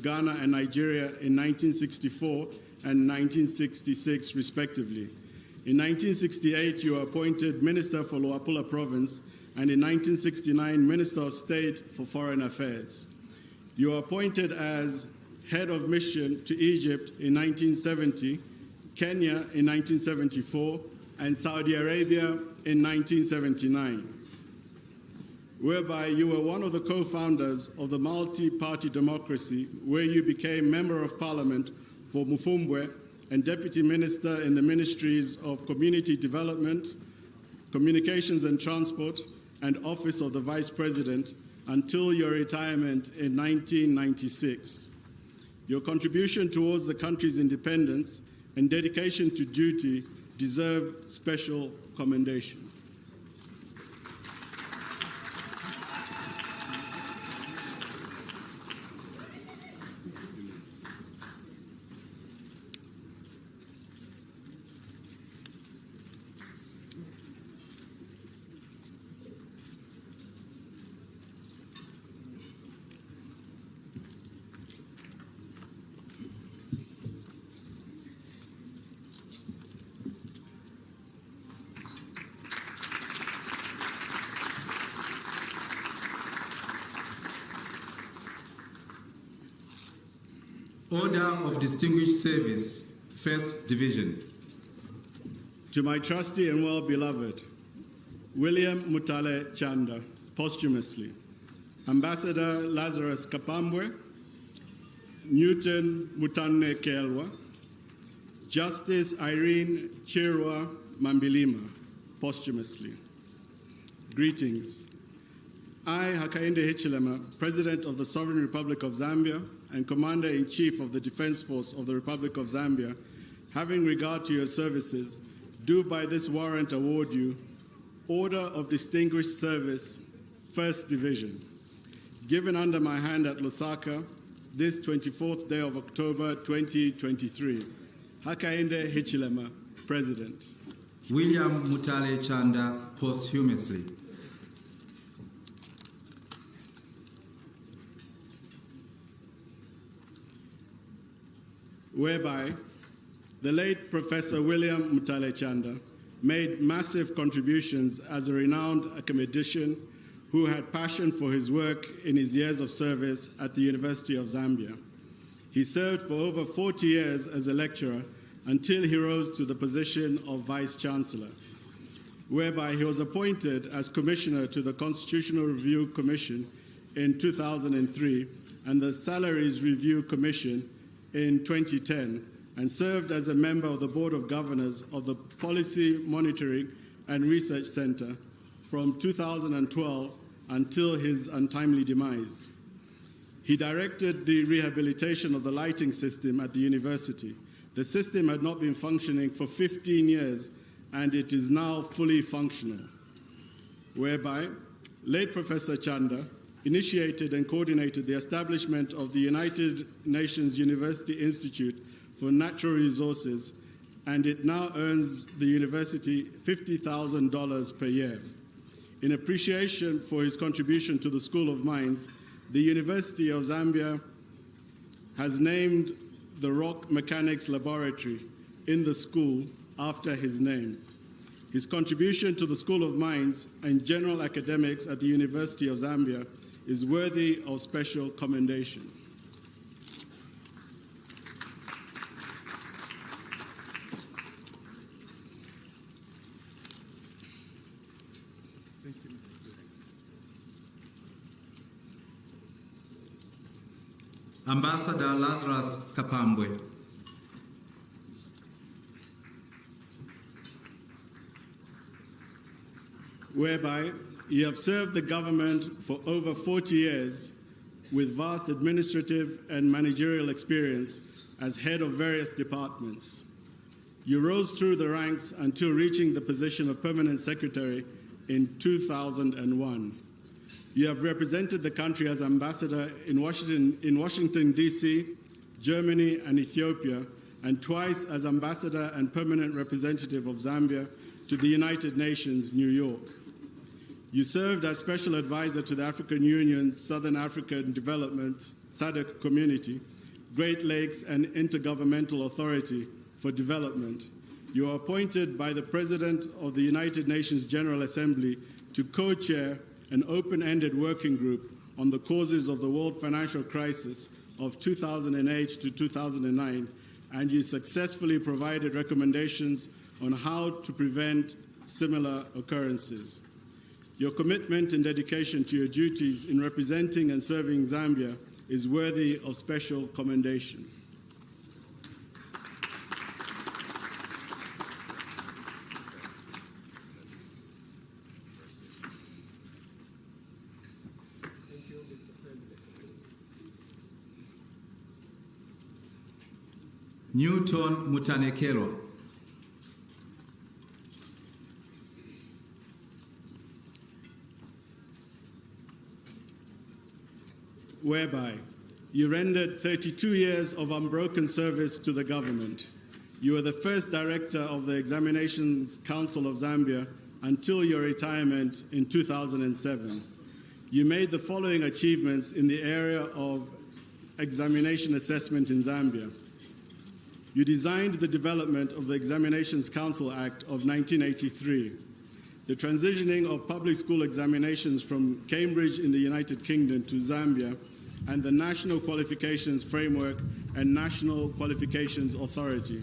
Ghana and Nigeria in 1964 and 1966, respectively. In 1968, you were appointed Minister for Luapula Province, and in 1969, Minister of State for Foreign Affairs. You were appointed as Head of Mission to Egypt in 1970, Kenya in 1974, and Saudi Arabia in 1979, whereby you were one of the co-founders of the multi-party democracy, where you became Member of Parliament for Mufumbwe and Deputy Minister in the Ministries of Community Development, Communications and Transport, and Office of the Vice President until your retirement in 1996. Your contribution towards the country's independence and dedication to duty deserve special commendation. Order of Distinguished Service, First Division. To my trusty and well-beloved, William Mutale Chanda, posthumously, Ambassador Lazarus Kapambwe, Newton Mutane Kelwa, Justice Irene Chirwa Mambilima, posthumously. Greetings. I, Hakainde Hichilema, President of the Sovereign Republic of Zambia and Commander-in-Chief of the Defense Force of the Republic of Zambia, having regard to your services, do by this warrant award you Order of Distinguished Service, First Division, given under my hand at Lusaka this 24th day of October 2023. Hakainde Hichilema, President. William Mutale Chanda, posthumously. Whereby the late Professor William Mutale Chanda made massive contributions as a renowned academician who had passion for his work in his years of service at the University of Zambia. He served for over 40 years as a lecturer until he rose to the position of Vice Chancellor, whereby he was appointed as Commissioner to the Constitutional Review Commission in 2003 and the Salaries Review Commission in 2010, and served as a member of the Board of Governors of the Policy Monitoring and Research Center from 2012 until his untimely demise. He directed the rehabilitation of the lighting system at the university. The system had not been functioning for 15 years, and it is now fully functional, whereby late Professor Chanda initiated and coordinated the establishment of the United Nations University Institute for Natural Resources, and it now earns the university $50,000 per year. In appreciation for his contribution to the School of Mines, the University of Zambia has named the Rock Mechanics Laboratory in the school after his name. His contribution to the School of Mines and general academics at the University of Zambia is worthy of special commendation. Ambassador Lazarus Kapambwe. Whereby you have served the government for over 40 years with vast administrative and managerial experience as head of various departments. You rose through the ranks until reaching the position of Permanent Secretary in 2001. You have represented the country as ambassador in Washington, D.C., Germany, and Ethiopia, and twice as ambassador and permanent representative of Zambia to the United Nations, New York. You served as special advisor to the African Union's Southern African Development, SADC Community, Great Lakes and Intergovernmental Authority for Development. You are appointed by the President of the United Nations General Assembly to co-chair an open-ended working group on the causes of the world financial crisis of 2008 to 2009, and you successfully provided recommendations on how to prevent similar occurrences. Your commitment and dedication to your duties in representing and serving Zambia is worthy of special commendation. Newton Mutanekelo. Whereby you rendered 32 years of unbroken service to the government. You were the first director of the Examinations Council of Zambia until your retirement in 2007. You made the following achievements in the area of examination assessment in Zambia. You designed the development of the Examinations Council Act of 1983, the transitioning of public school examinations from Cambridge in the United Kingdom to Zambia, and the National Qualifications Framework and National Qualifications Authority.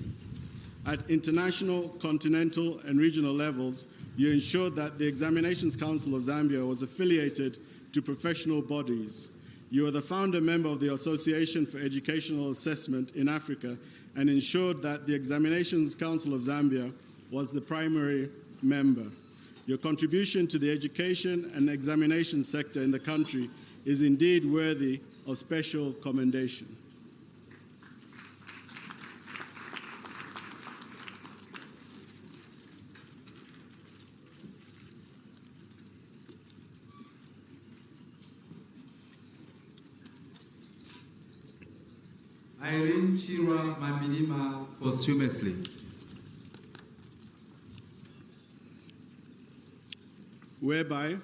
At international, continental, and regional levels, you ensured that the Examinations Council of Zambia was affiliated to professional bodies. You are the founder member of the Association for Educational Assessment in Africa and ensured that the Examinations Council of Zambia was the primary member. Your contribution to the education and examination sector in the country is indeed worthy of special commendation. Irene Chirwa Mambilima posthumously. Whereby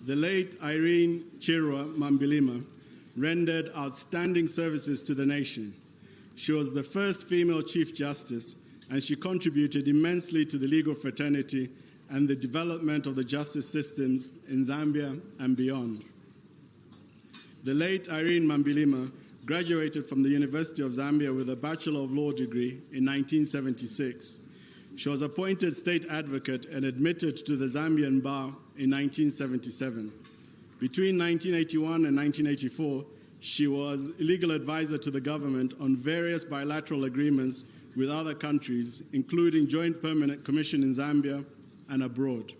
the late Irene Chirwa Mambilima rendered outstanding services to the nation. She was the first female Chief Justice, and she contributed immensely to the legal fraternity and the development of the justice systems in Zambia and beyond. The late Irene Mambilima graduated from the University of Zambia with a Bachelor of Law degree in 1976. She was appointed state advocate and admitted to the Zambian bar in 1977. Between 1981 and 1984, she was legal advisor to the government on various bilateral agreements with other countries, including Joint Permanent Commission in Zambia and abroad.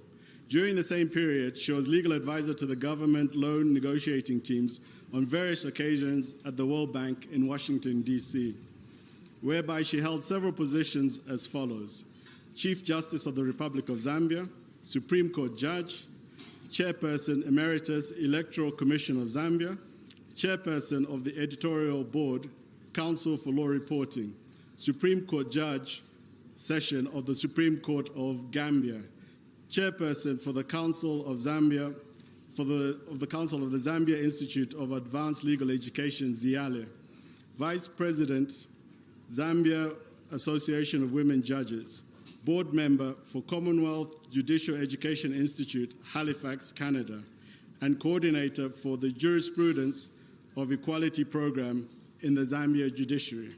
During the same period, she was legal advisor to the government loan negotiating teams on various occasions at the World Bank in Washington, D.C., whereby she held several positions as follows: Chief Justice of the Republic of Zambia, Supreme Court Judge, Chairperson Emeritus Electoral Commission of Zambia, Chairperson of the Editorial Board, Council for Law Reporting, Supreme Court Judge, Session of the Supreme Court of Gambia, Chairperson for the Council of Zambia, of the Council of the Zambia Institute of Advanced Legal Education, ZIALE, Vice President, Zambia Association of Women Judges, Board Member for Commonwealth Judicial Education Institute, Halifax, Canada, and Coordinator for the Jurisprudence of Equality Program in the Zambia Judiciary.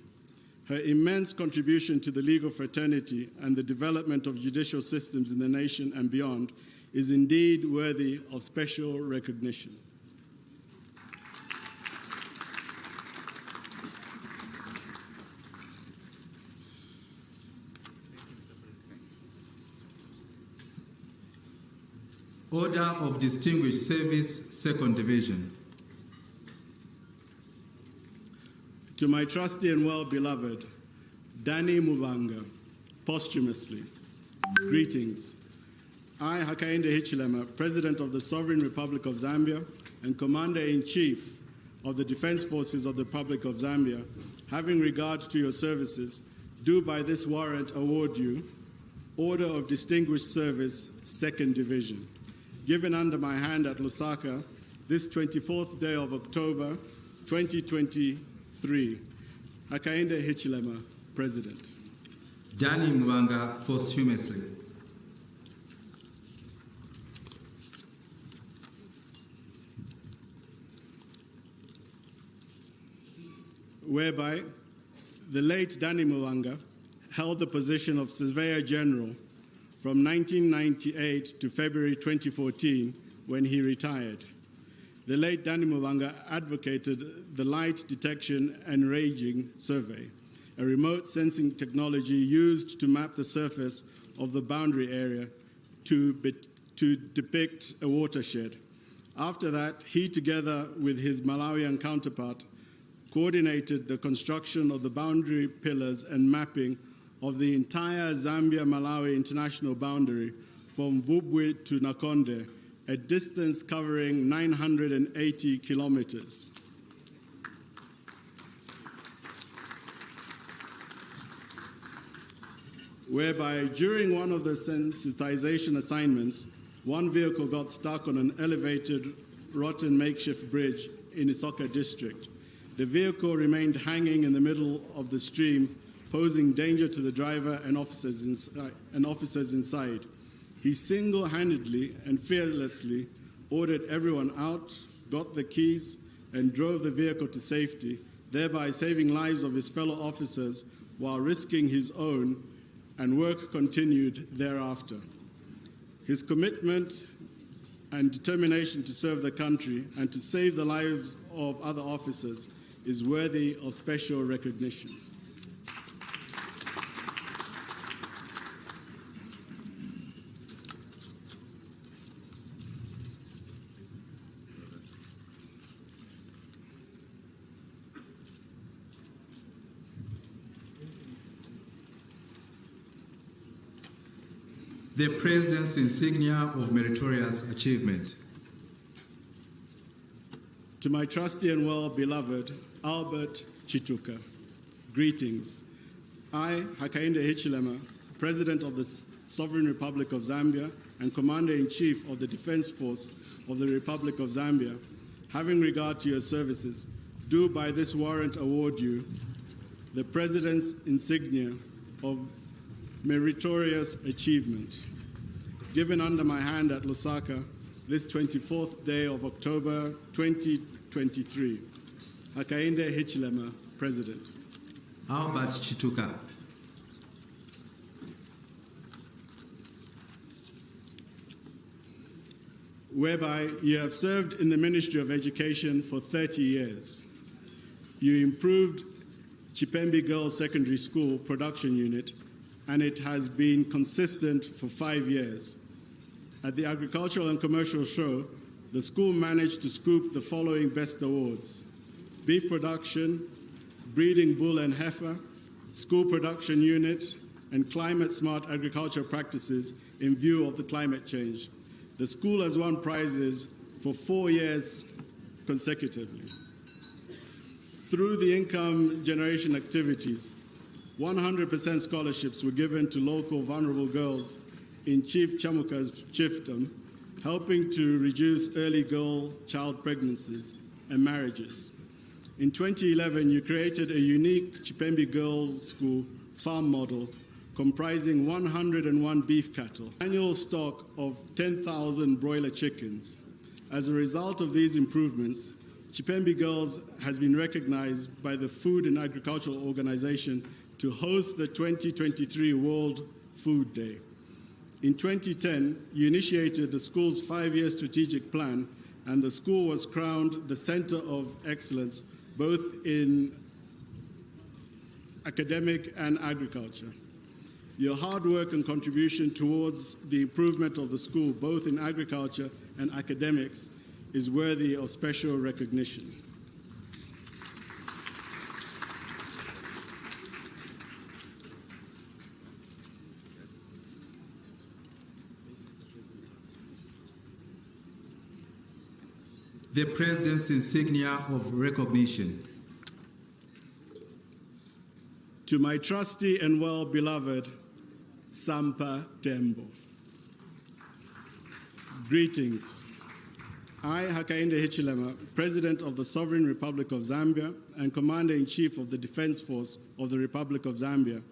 Her immense contribution to the legal fraternity and the development of judicial systems in the nation and beyond is indeed worthy of special recognition. Order of Distinguished Service, Second Division. To my trusty and well-beloved Danny Muvanga, posthumously, greetings. I, Hakainde Hichilema, President of the Sovereign Republic of Zambia and Commander-in-Chief of the Defense Forces of the Republic of Zambia, having regard to your services, do by this warrant award you Order of Distinguished Service, Second Division, given under my hand at Lusaka this 24th day of October 2023. Hakainde Hichilema, President. Danny Mwanga, posthumously. Whereby the late Danny Mwanga held the position of Surveyor General from 1998 to February 2014 when he retired. The late Danny Mwanga advocated the Light Detection and Ranging Survey, a remote sensing technology used to map the surface of the boundary area to depict a watershed. After that, he, together with his Malawian counterpart, coordinated the construction of the boundary pillars and mapping of the entire Zambia-Malawi international boundary from Vubwi to Nakonde, a distance covering 980 kilometers. Whereby during one of the sensitization assignments, one vehicle got stuck on an elevated, rotten makeshift bridge in Isoka district. The vehicle remained hanging in the middle of the stream, posing danger to the driver and officers inside. He single-handedly and fearlessly ordered everyone out, got the keys, and drove the vehicle to safety, thereby saving lives of his fellow officers while risking his own, and work continued thereafter. His commitment and determination to serve the country and to save the lives of other officers is worthy of special recognition. The President's insignia of meritorious achievement. To my trusty and well-beloved Albert Chituka, greetings. I, Hakainde Hichilema, President of the Sovereign Republic of Zambia and Commander-in-Chief of the Defense Force of the Republic of Zambia, having regard to your services, do by this warrant award you the President's insignia of meritorious achievement, given under my hand at Lusaka this 24th day of October 2023. Hakainde Hichilema, President. Albert Chituka. Whereby you have served in the Ministry of Education for 30 years. You improved Chipembe Girls Secondary School production unit, and it has been consistent for 5 years. At the Agricultural and Commercial Show, the school managed to scoop the following best awards: beef production, breeding bull and heifer, school production unit, and climate-smart agriculture practices in view of the climate change. The school has won prizes for 4 years consecutively. Through the income generation activities, 100% scholarships were given to local vulnerable girls in Chief Chamuka's chiefdom, helping to reduce early girl-child pregnancies and marriages. In 2011, you created a unique Chipembe Girls School farm model comprising 101 beef cattle, annual stock of 10,000 broiler chickens. As a result of these improvements, Chipembe Girls has been recognized by the Food and Agricultural Organization to host the 2023 World Food Day. In 2010, you initiated the school's 5-year strategic plan, and the school was crowned the Center of Excellence, both in academic and agriculture. Your hard work and contribution towards the improvement of the school, both in agriculture and academics, is worthy of special recognition. The President's insignia of recognition. To my trusty and well-beloved Sampa Tembo, greetings. I, Hakainde Hichilema, President of the Sovereign Republic of Zambia and Commander-in-Chief of the Defense Force of the Republic of Zambia,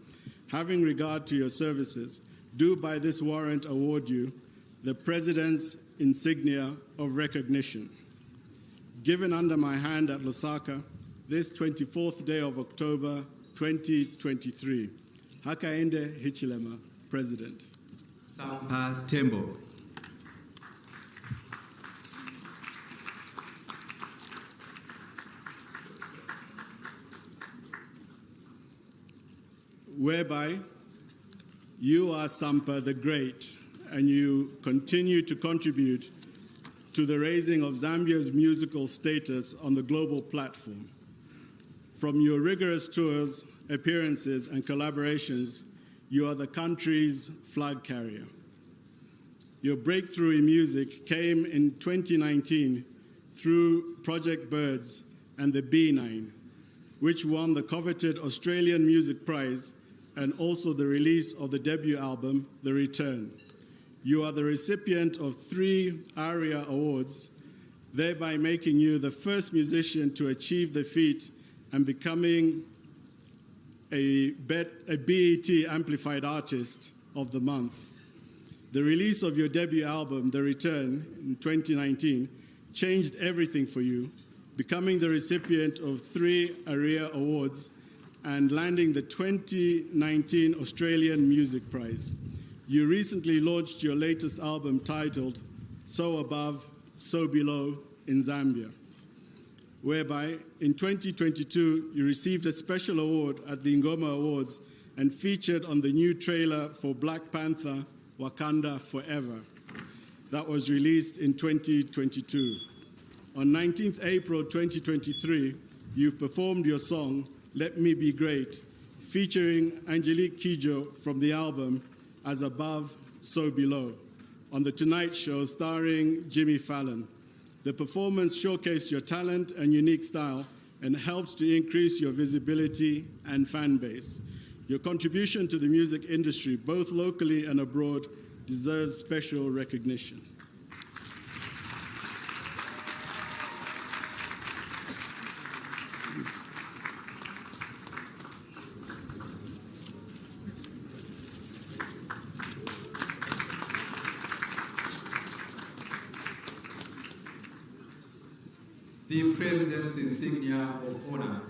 having regard to your services, do by this warrant award you the President's insignia of recognition. Given under my hand at Lusaka, this 24th day of October 2023. Hakainde Hichilema, President. Tembo. Whereby you are Sampa the Great and you continue to contribute to the raising of Zambia's musical status on the global platform. From your rigorous tours, appearances, and collaborations, you are the country's flag carrier. Your breakthrough in music came in 2019 through Project Birds and the B9, which won the coveted Australian Music Prize and also the release of the debut album, The Return. You are the recipient of 3 ARIA Awards, thereby making you the first musician to achieve the feat and becoming a BET Amplified Artist of the Month. The release of your debut album, The Return, in 2019, changed everything for you, becoming the recipient of 3 ARIA Awards and landing the 2019 Australian Music Prize. You recently launched your latest album titled So Above, So Below in Zambia, whereby in 2022 you received a special award at the Ngoma Awards and featured on the new trailer for Black Panther, Wakanda Forever, that was released in 2022. On 19th April 2023, you've performed your song, Let Me Be Great, featuring Angelique Kidjo from the album As Above, So Below, on The Tonight Show starring Jimmy Fallon. The performance showcased your talent and unique style and helps to increase your visibility and fan base. Your contribution to the music industry, both locally and abroad, deserves special recognition. The President's insignia of honor.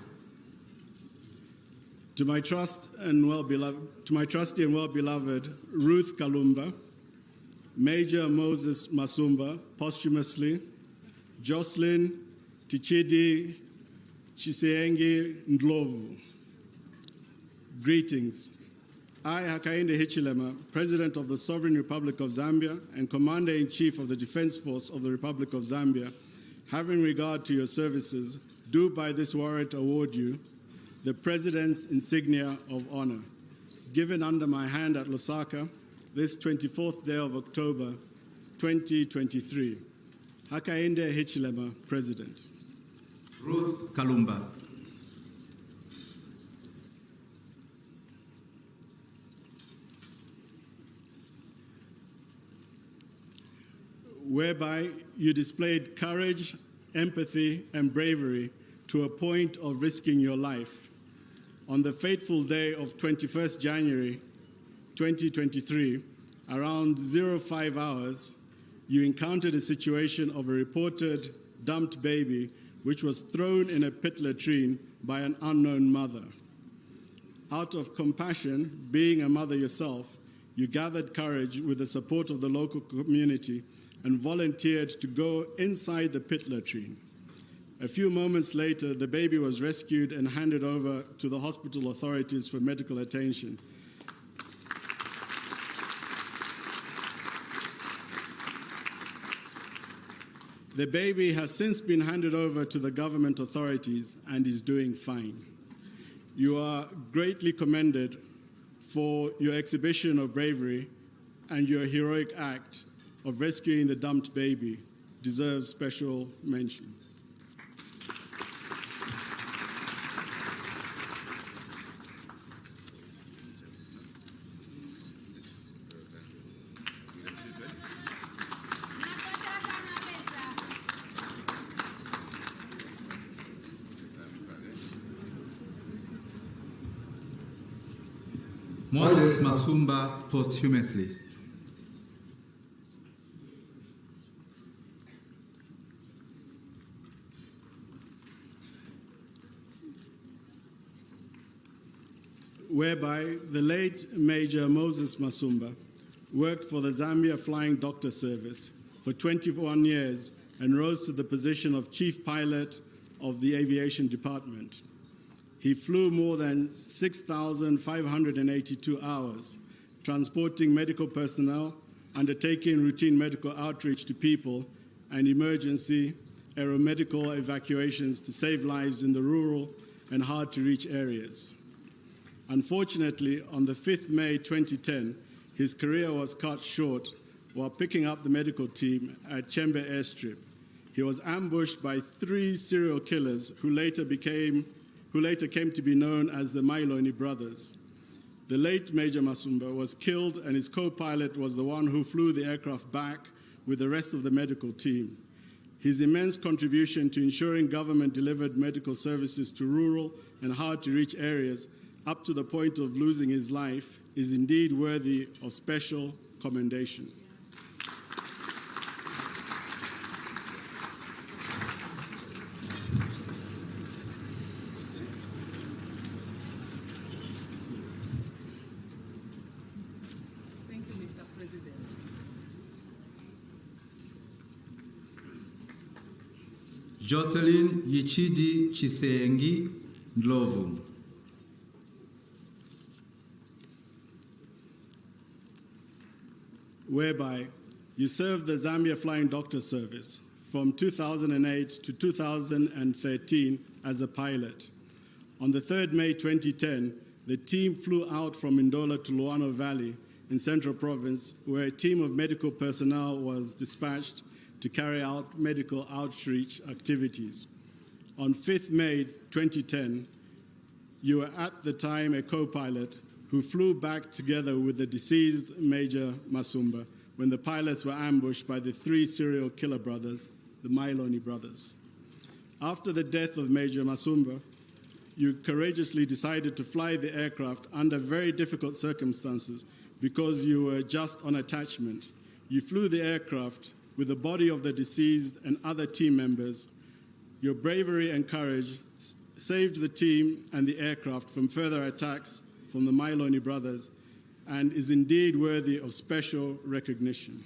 To my trusty and well-beloved Ruth Kalumba, Major Moses Masumba, posthumously, Jocelyn Tichidi Chiseenge Ndlovu. Greetings. I, Hakainde Hichilema, President of the Sovereign Republic of Zambia and Commander-in-Chief of the Defense Force of the Republic of Zambia, having regard to your services, do by this warrant award you the President's insignia of honor, given under my hand at Lusaka, this 24th day of October, 2023. Hakainde Hichilema, President. Ruth Kalumba. Whereby you displayed courage, empathy, and bravery to a point of risking your life. On the fateful day of 21st January 2023, around 05 hours, you encountered a situation of a reported dumped baby which was thrown in a pit latrine by an unknown mother. Out of compassion, being a mother yourself, you gathered courage with the support of the local community and volunteered to go inside the pit latrine. A few moments later, the baby was rescued and handed over to the hospital authorities for medical attention. The baby has since been handed over to the government authorities and is doing fine. You are greatly commended for your exhibition of bravery, and your heroic act of rescuing the dumped baby deserves special mention. Moses Masumba posthumously. Whereby the late Major Moses Masumba worked for the Zambia Flying Doctor Service for 21 years and rose to the position of Chief Pilot of the Aviation Department. He flew more than 6,582 hours, transporting medical personnel, undertaking routine medical outreach to people, and emergency aeromedical evacuations to save lives in the rural and hard-to-reach areas. Unfortunately, on the 5th May 2010, his career was cut short while picking up the medical team at Chembe Airstrip. He was ambushed by 3 serial killers who later came to be known as the Mailoni brothers. The late Major Masumba was killed, and his co-pilot was the one who flew the aircraft back with the rest of the medical team. His immense contribution to ensuring government-delivered medical services to rural and hard-to-reach areas up to the point of losing his life is indeed worthy of special commendation. Thank you, Mr. President. Jocelyn Yichidi Chisengi Ndlovu. Whereby you served the Zambia Flying Doctor Service from 2008 to 2013 as a pilot. On the 3rd May 2010, the team flew out from Ndola to Luano Valley in Central Province, where a team of medical personnel was dispatched to carry out medical outreach activities. On 5th May 2010, you were at the time a co-pilot who flew back together with the deceased Major Masumba when the pilots were ambushed by the 3 serial killer brothers, the Mailoni brothers. After the death of Major Masumba, you courageously decided to fly the aircraft under very difficult circumstances because you were just on attachment. You flew the aircraft with the body of the deceased and other team members. Your bravery and courage saved the team and the aircraft from further attacks from the Mailoni brothers and is indeed worthy of special recognition.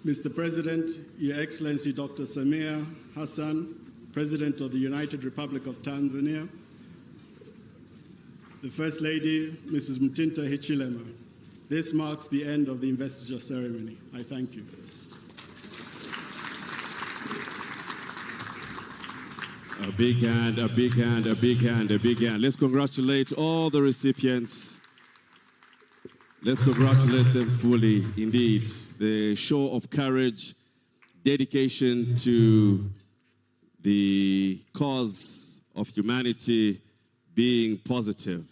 Mr. President, Your Excellency Dr. Samia Hassan, President of the United Republic of Tanzania, the First Lady, Mrs. Mtinta Hichilema. This marks the end of the investiture ceremony. I thank you. A big hand, a big hand, a big hand, a big hand. Let's congratulate all the recipients. Let's congratulate them fully, indeed. The show of courage, dedication to the cause of humanity being positive.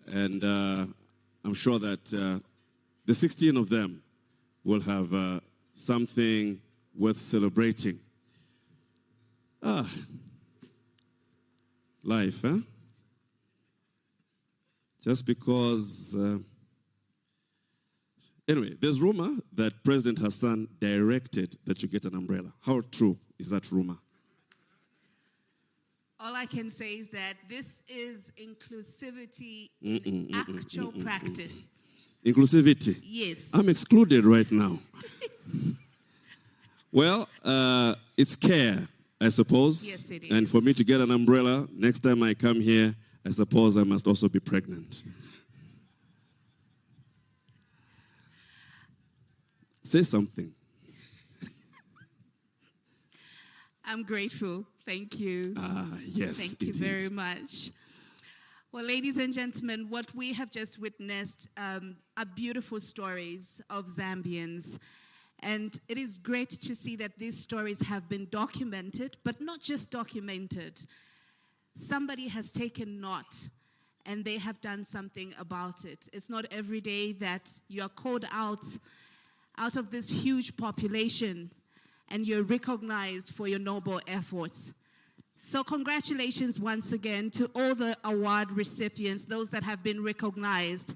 And I'm sure that the 16 of them will have something worth celebrating. Life, huh? Just because... Anyway, there's rumor that President Hassan directed that you get an umbrella. How true is that rumor? All I can say is that this is inclusivity in actual practice. Inclusivity? Yes. I'm excluded right now. Well, it's care, I suppose. Yes, it is. And for me to get an umbrella, next time I come here, I suppose I must also be pregnant. Say something. I'm grateful. Thank you. Yes, Thank you very much. Well, ladies and gentlemen, what we have just witnessed are beautiful stories of Zambians. And it is great to see that these stories have been documented, but not just documented. Somebody has taken note, and they have done something about it. It's not every day that you are called out of this huge population and you're recognized for your noble efforts. So congratulations once again to all the award recipients, those that have been recognized.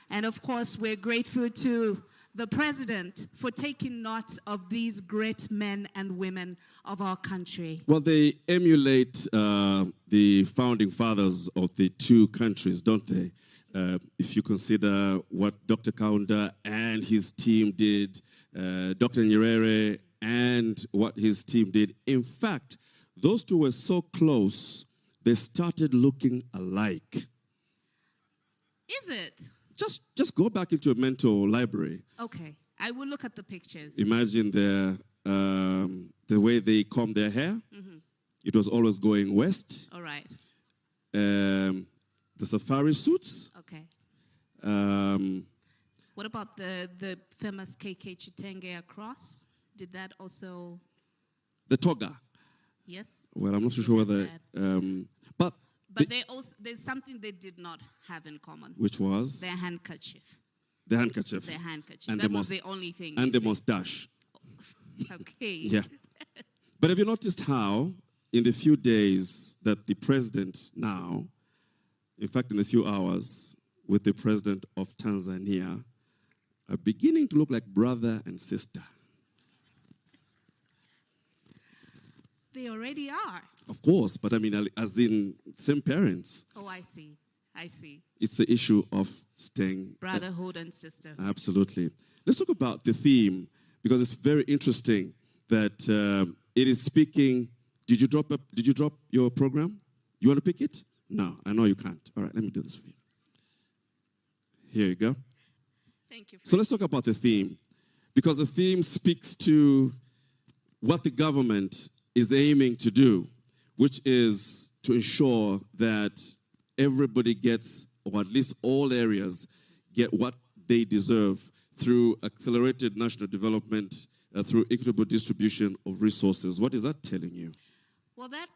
And of course, we're grateful to the President for taking note of these great men and women of our country. Well, they emulate the founding fathers of the two countries, don't they? If you consider what Dr. Kaunda and his team did, Dr. Nyerere and what his team did. In fact, those two were so close, they started looking alike. Is it? Just go back into a mental library. Okay, I will look at the pictures. Imagine the way they comb their hair. Mm-hmm. It was always going west. All right. The safari suits. Okay. What about the famous KK Chitenge cross? Did that also? The toga. Yes. Well, I'm not so sure whether. But they also, there's something they did not have in common. Which was? Their handkerchief. The handkerchief. Their handkerchief. And that was the only thing. And the mustache. Okay. Yeah. But have you noticed how, in the few days that the president now, in fact, in a few hours, with the president of Tanzania, are beginning to look like brother and sister? They already are. Of course, but I mean, as in same parents. Oh, I see. I see. It's the issue of staying. Brotherhood and sister. Absolutely. Let's talk about the theme, because it's very interesting that it is speaking. Did you drop your program? You want to pick it? No, I know you can't. All right, let me do this for you. Here you go. Thank you. So let's talk about the theme, because the theme speaks to what the government is aiming to do, which is to ensure that everybody gets, or at least all areas, get what they deserve through accelerated national development, through equitable distribution of resources. What is that telling you? Well, that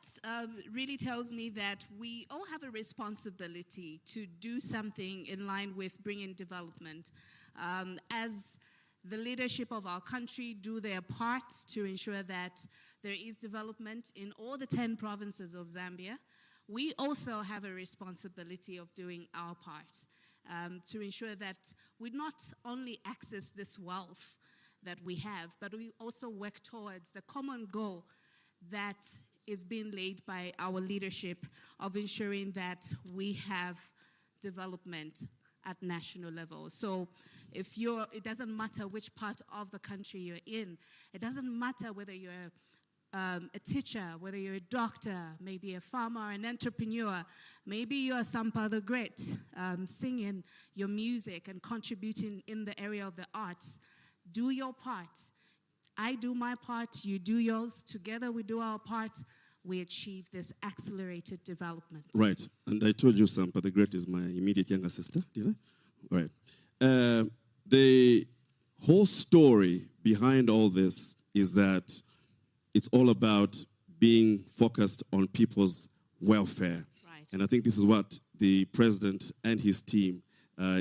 really tells me that we all have a responsibility to do something in line with bringing development. As the leadership of our country do their part to ensure that there is development in all the 10 provinces of Zambia, we also have a responsibility of doing our part to ensure that we not only access this wealth that we have, but we also work towards the common goal that is being laid by our leadership of ensuring that we have development at national level. So it doesn't matter which part of the country you're in. It doesn't matter whether you're a teacher, whether you're a doctor, maybe a farmer, an entrepreneur, maybe you're Sampa the Great, singing your music and contributing in the area of the arts. Do your part. I do my part, you do yours. Together we do our part. We achieve this accelerated development. Right. And I told you Sampa the Great is my immediate younger sister, did I? Right. The whole story behind all this is that it's all about being focused on people's welfare. Right. And I think this is what the president and his team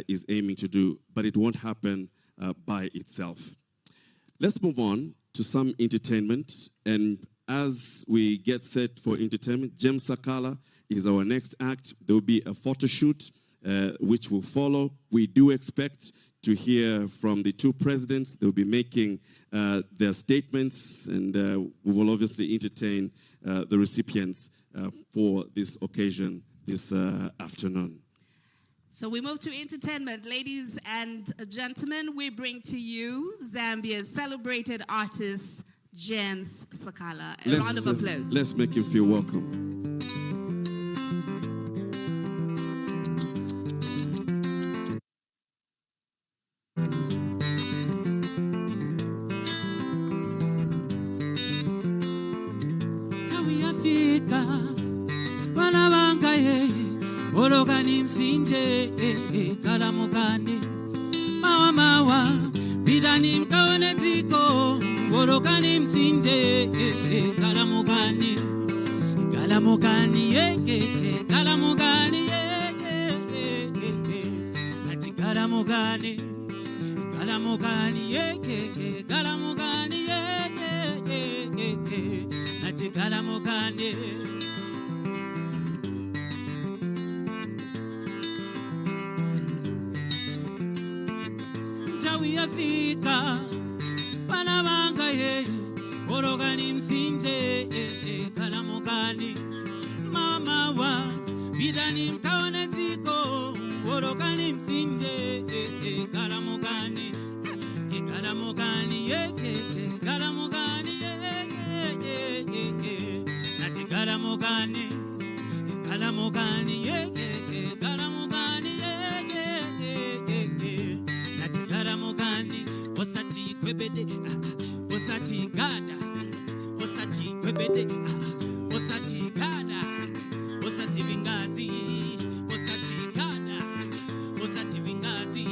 is aiming to do, but it won't happen by itself. Let's move on to some entertainment. And as we get set for entertainment, James Sakala is our next act. There will be a photo shoot which will follow. We do expect to hear from the two presidents. They'll be making their statements, and we will obviously entertain the recipients for this occasion this afternoon. So we move to entertainment. Ladies and gentlemen, we bring to you Zambia's celebrated artist, James Sakala. A round of applause. Let's make him feel welcome. Ologani msinje kalamukane mawa bidani mkaone ziko gorokani msinje kalamugani kalamugani kalamugani ati kalamugani kalamugani kalamugani ati kalamugani Yafika panabanga ye orogani msinje kalamugani mama wa bidani mkaone ziko orogani msinje kalamugani kalamugani kalamugani nati kalamugani kalamugani kalamugani Kalamugani, osati kwebede, osati gada, osati kwebede, osati gada, osati vingazi, osati gada, osati vingazi,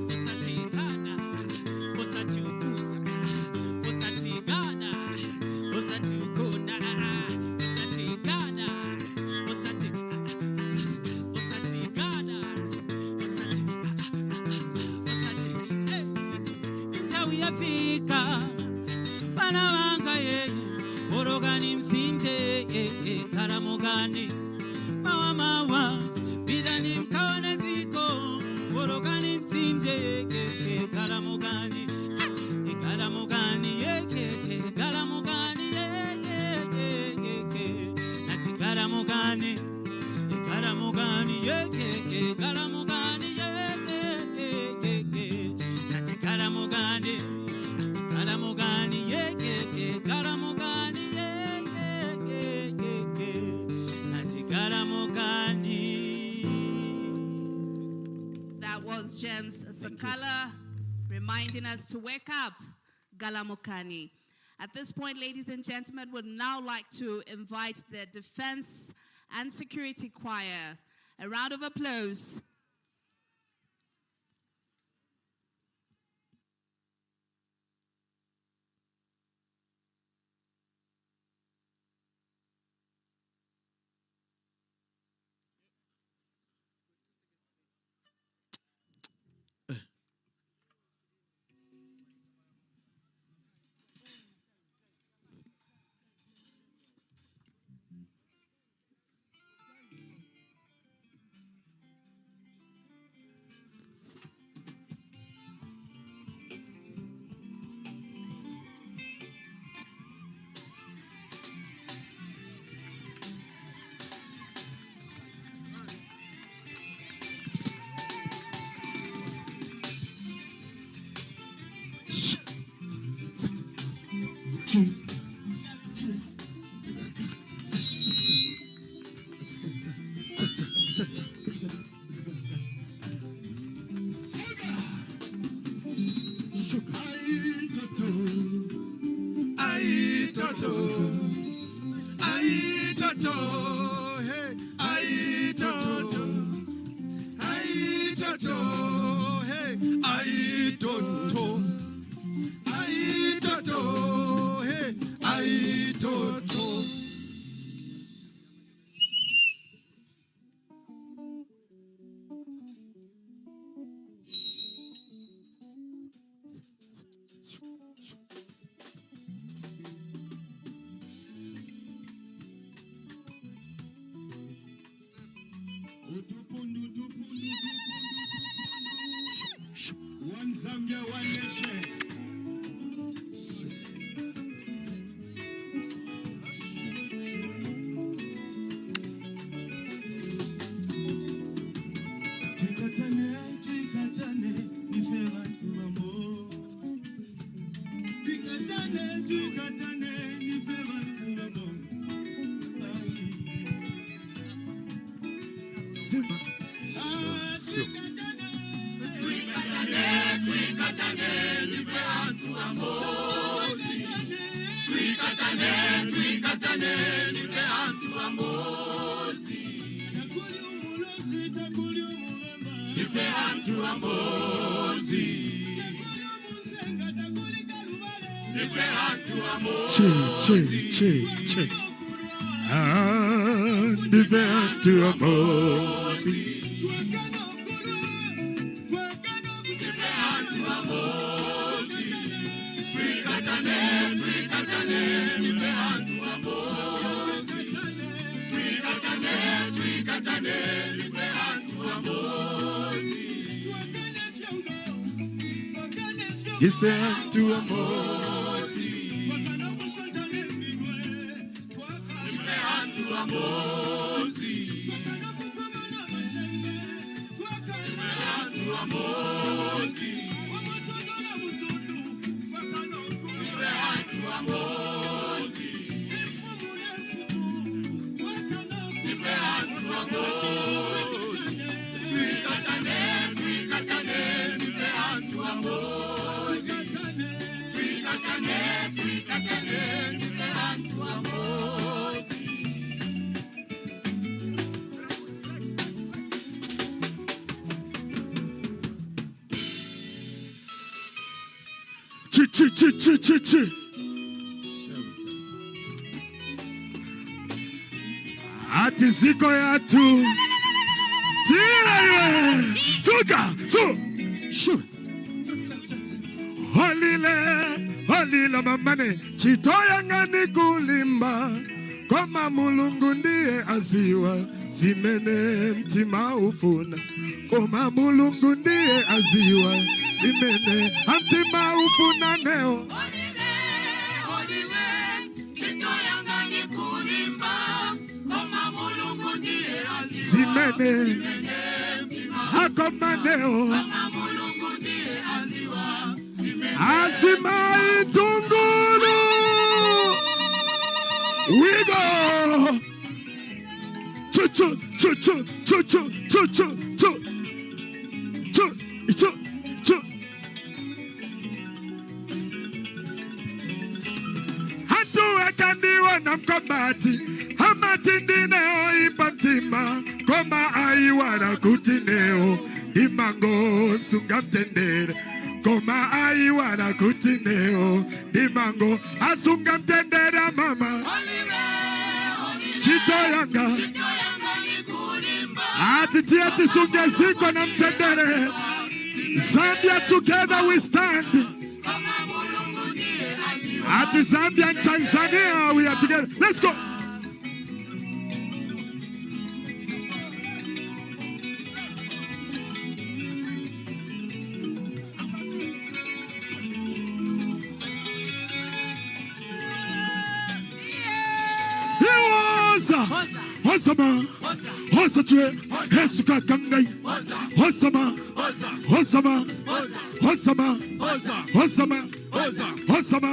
osati gada, osati ukusa, osati gada, osati ukona, osati gada, osati gada, osati Yafika panabanga ye orogani msinje kalamugani mawa bidani mkaone ziko orogani msinje kalamugani kalamugani kalamugani nati kalamugani kalamugani kalamugani nati kalamugani kalamugani kalamugani nati kalamugani. That was James Sakala reminding us to wake up, Galamukani. At this point, ladies and gentlemen, would now like to invite the Defense and Security Choir. A round of applause. One Zambia, one nation. Ati ziko ya tu tiwe suka su shu holile mamane chitoya ngani kulimba koma mulungu ndiye aziwa simene mtima ufuna koma mulungu ndiye aziwa simene mtima ufuna neo Simene hakomaneo Asima itungulu We go Chu chu chu chu chu chu chu chu chu chu chu chu Hatu ekandiwa na mkabati Hamati ndineo ipantima Koma aiwana kutineo Dimango sungamtendere Koma aiwana kutineo Dimango asungamtendere mama Chito yanga Ati ati sungeziko na mtendere Zambia together we stand Ati Zambia and Tanzania we are together. Let's go. Hosama, Hosatre, Hesuka Kangai, Hosama, Hosama, Hosama, Hosama, Hosama,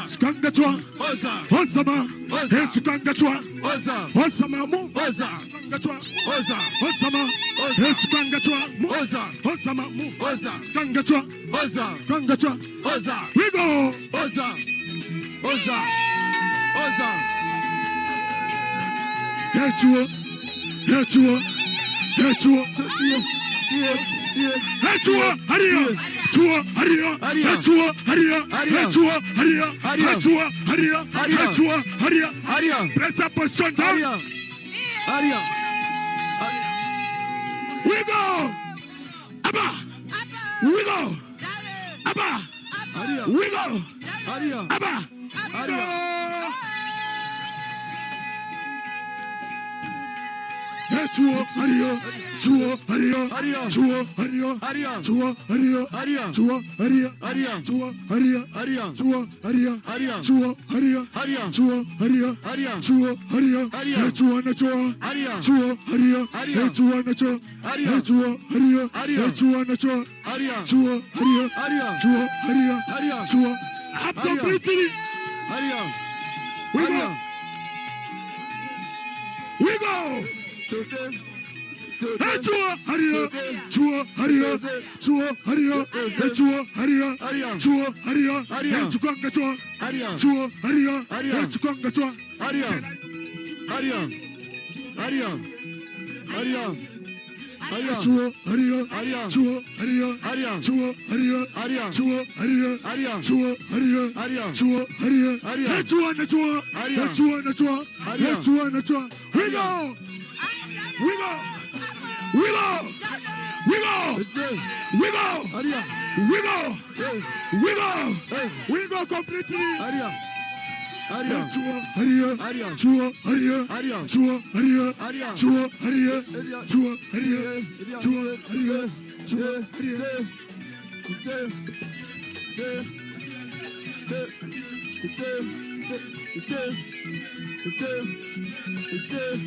Skangachwa, Hosama, Hesukangachwa, Hosama, move, Skangachwa, Hosama, Hesukangachwa, Hosama, move, Skangachwa, Skangachwa, we go, Hosa. Hechua, Hechua, Hechua, Hechua, Haria, Chua, Haria, Hechua, Haria, Hechua, Haria, Hechua, Haria, Hechua, Haria, press up position down. Haria, we go, Abba, we go, Abba, we go, Abba, Haria. Chuo Haria, Chuo Haria, Chuo Haria, Chuo Haria, Chuo Haria, Chuo Haria, Chuo Haria, Chuo Haria, Chuo Haria, Chuo Haria, Chuo Nacho, Chuo Haria, Chuo Nacho, Chuo Haria, Chuo Nacho, Chuo Haria, Chuo Haria, Chuo up completely. We go. We go. Chua Haria, Chua Haria, Chua Haria, Chua Haria, Chua Haria, Chukanga Chua, Chua Haria, Chukanga Chua, Haria, Chua Haria, Chua Haria, Chua Haria, Chua Haria, Chua Haria, Chua Haria, Chua Nachua, Chua Nachua, Chua Nachua. We go! We go! We go! We go! We go! We go! We go! We go completely! Chua Haria, Chua Haria, Chua Haria, Chua Haria, Chua Haria, Chua Haria, Chua Haria.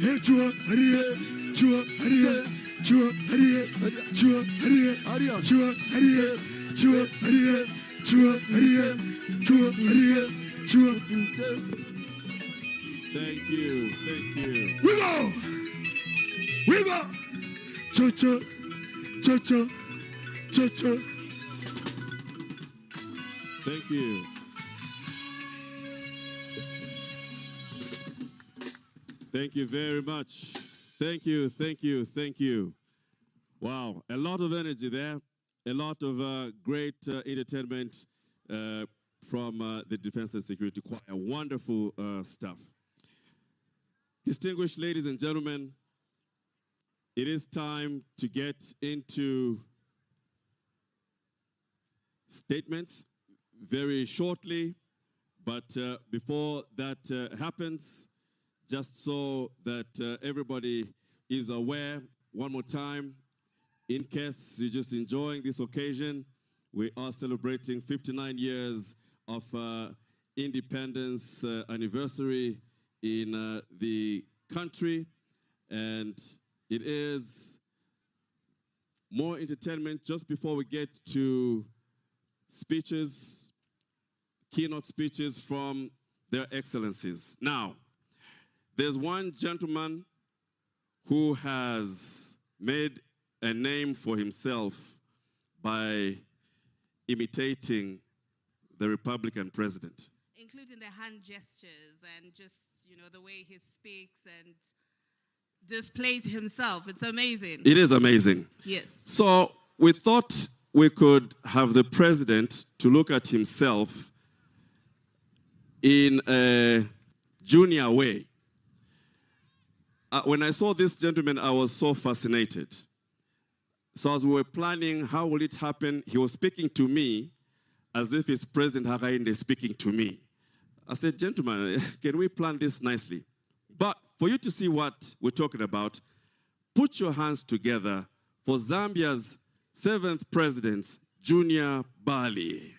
Hey, Chua Haria, Chua Haria, Chua Haria, Chua Haria, Chua Haria, Chua Haria, Chua Haria, Chua Haria, Chua. Thank you, thank you. We go! We go! Cha-cha, cha-cha, cha-cha. Thank you. Thank you very much. Thank you, thank you, thank you. Wow, a lot of energy there, a lot of great entertainment from the Defense and Security Choir. Wonderful stuff. Distinguished ladies and gentlemen, it is time to get into statements very shortly, but before that happens, just so that everybody is aware, one more time, in case you're just enjoying this occasion, we are celebrating 59 years of independence anniversary in the country, and it is more entertainment just before we get to speeches, keynote speeches from their excellencies. Now, there's one gentleman who has made a name for himself by imitating the Republican president. Including the hand gestures and just, you know, the way he speaks and displays himself. It's amazing. It is amazing. Yes. So we thought we could have the president to look at himself in a junior way. When I saw this gentleman, I was so fascinated. So as we were planning, how will it happen? He was speaking to me as if it's President Hakainde speaking to me. I said, gentlemen, can we plan this nicely? But for you to see what we're talking about, put your hands together for Zambia's 7th President, Junior Bali.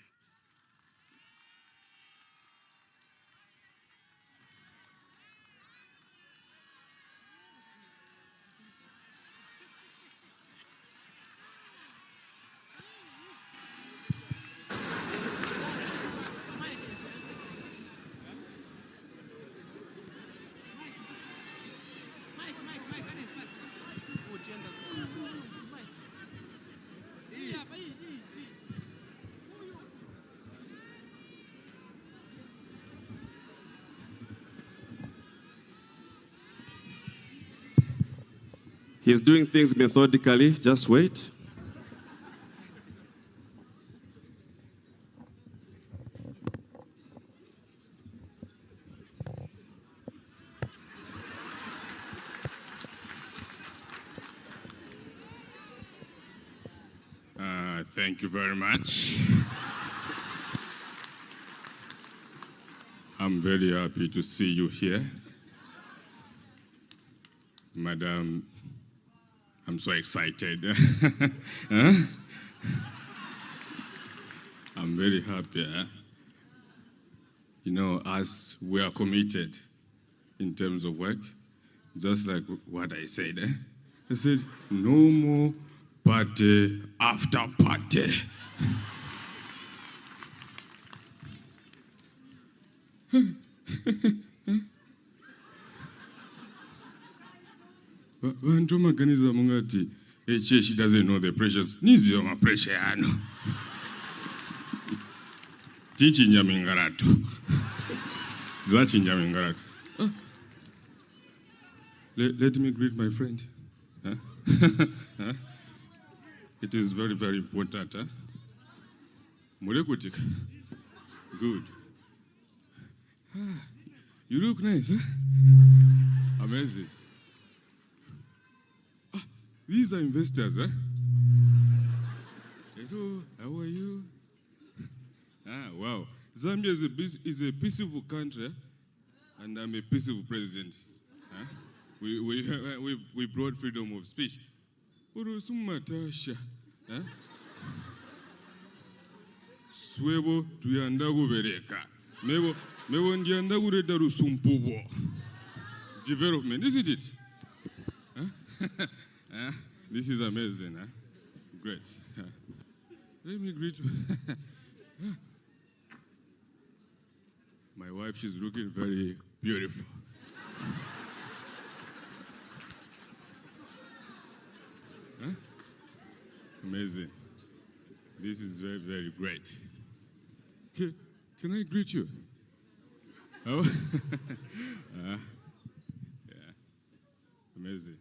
He's doing things methodically. Just wait. Thank you very much. I'm very happy to see you here. Madam, I'm so excited. Huh? I'm very happy. Huh? You know, as we are committed in terms of work, just like what I said. I said, no more party after party. Bantu maganiza mungati she doesn't know the pressures. Nizio ma pressure ano. Tichi nyamingarato. Zachi nyamingarato. Let me greet my friend. Huh? It is very, very important. Good. You look nice. Amazing. These are investors. Hello, how are you? Wow. Zambia is a peaceful country, and I'm a peaceful president. We brought freedom of speech. Swebo tuyandagu bereka. Mebo ndiyandagu redaru sumpubo. Development, isn't it? This is amazing. Great. Let me greet you. My wife, she's looking very beautiful. Amazing. This is very, very great. Can I greet you? Oh. Yeah. Amazing.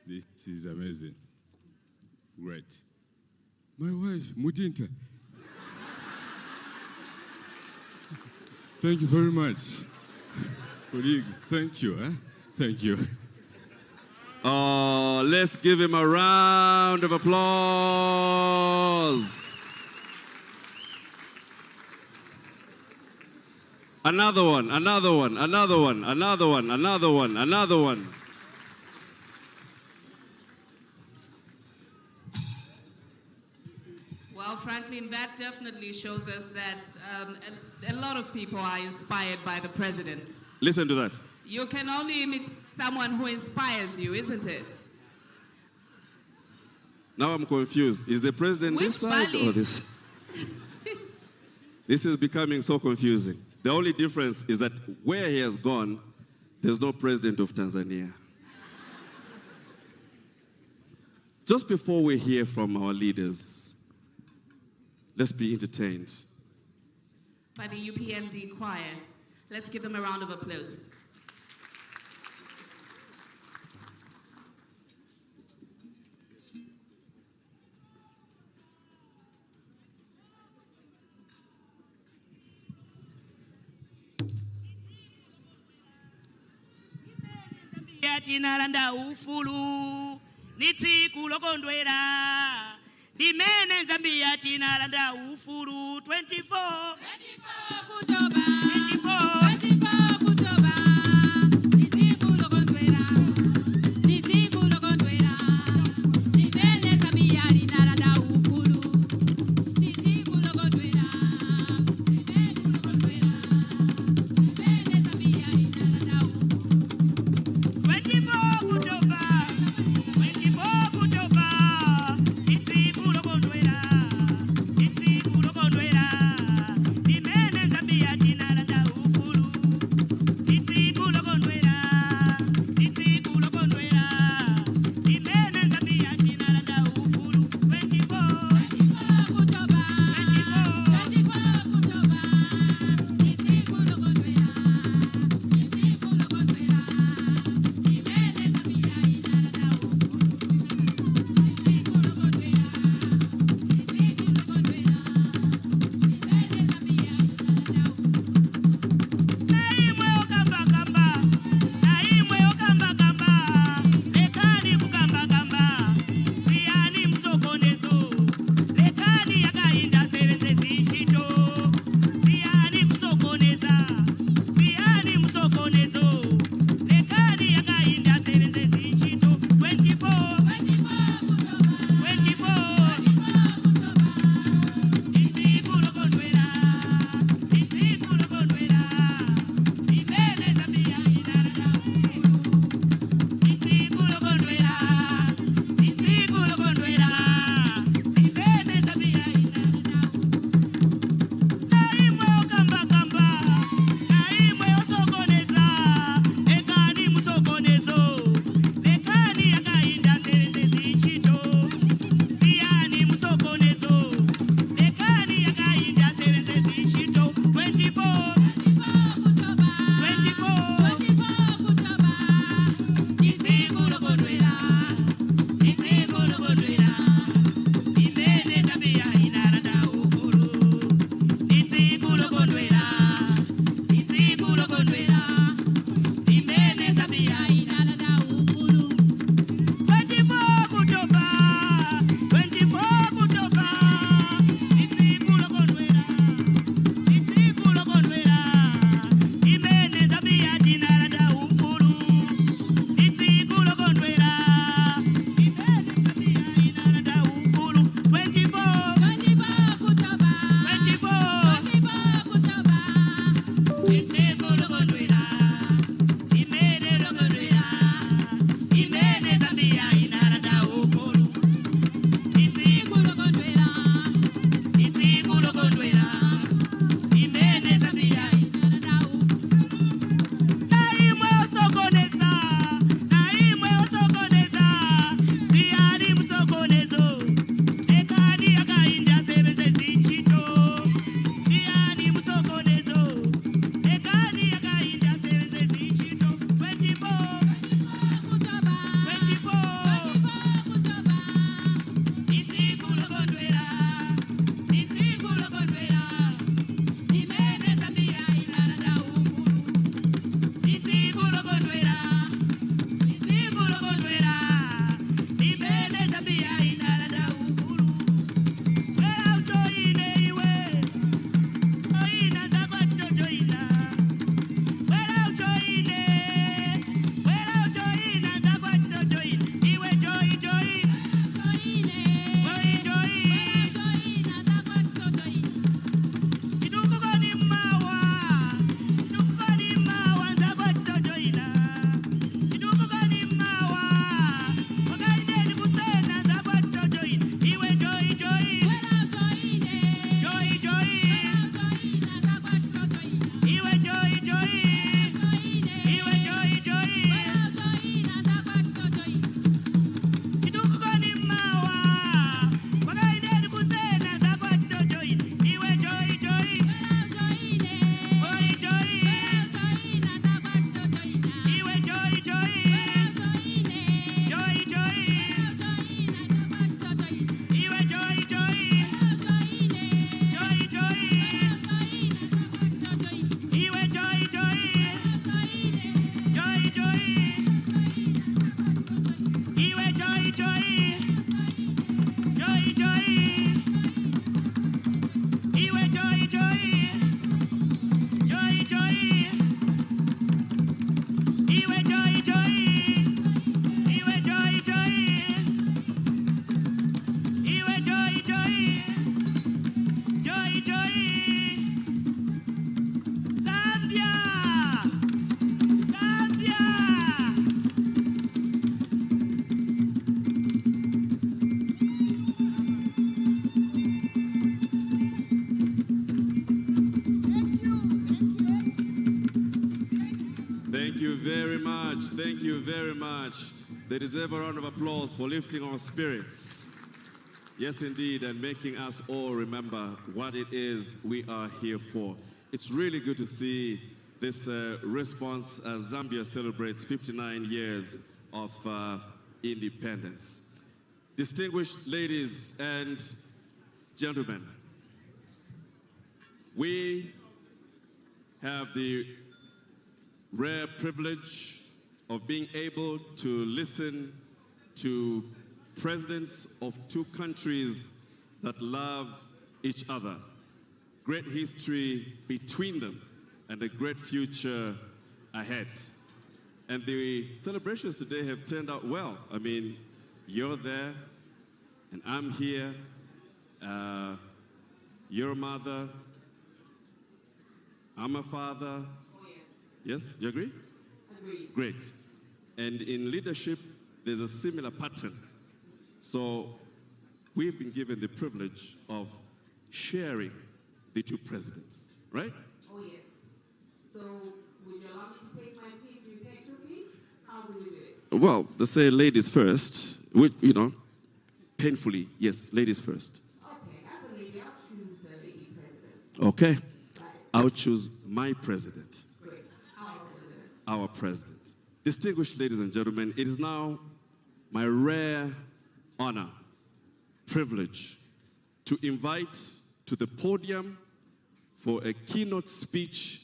This is amazing. Great. My wife, Mutinta. Thank you very much. Colleagues, thank you. Thank you. Oh, let's give him a round of applause. Another one. Well, Franklin, that definitely shows us that a lot of people are inspired by the president. Listen to that. You can only imitate someone who inspires you, isn't it? Now I'm confused. Is the president this side or this? This is becoming so confusing. The only difference is that where he has gone, there's no president of Tanzania. Just before we hear from our leaders, let's be entertained by the UPND choir. Let's give them a round of applause. Tinalanda ufulu nitsiku lokondwera dimene Zambia tinalanda ufulu 24 Oktoba 24 Oktoba nitsiku lokondwera dimene Zambia tinalanda ufulu nitsiku lokondwera dimene Zambia tinalanda ufulu 24 Oktoba, nitsiku lokondwera, dimene Zambia tinalanda ufulu. Nitsiku lokondwera, dimene Zambia tinalanda ufulu. 24 Oktoba, nitsiku lokondwera, Thank you very much. They deserve a round of applause for lifting our spirits. Yes, indeed, and making us all remember what it is we are here for. It's really good to see this response as Zambia celebrates 59 years of independence. Distinguished ladies and gentlemen, we have the rare privilege of being able to listen to presidents of two countries that love each other. Great history between them and a great future ahead. And the celebrations today have turned out well. I mean, you're there and I'm here. You're a mother. I'm a father. Oh, yeah. Yes, you agree? Agreed. Great. And in leadership, there's a similar pattern. So we've been given the privilege of sharing the two presidents, right? Oh, yes. So, would you allow me to take my pick? You take your pick? How do we do it? Well, they say ladies first, which, you know, painfully, yes, ladies first. Okay, as a lady, I'll choose the lady president. Okay. Right. I'll choose my president, Great. Our president. our president. Distinguished ladies and gentlemen, it is now my rare honor, privilege, to invite to the podium for a keynote speech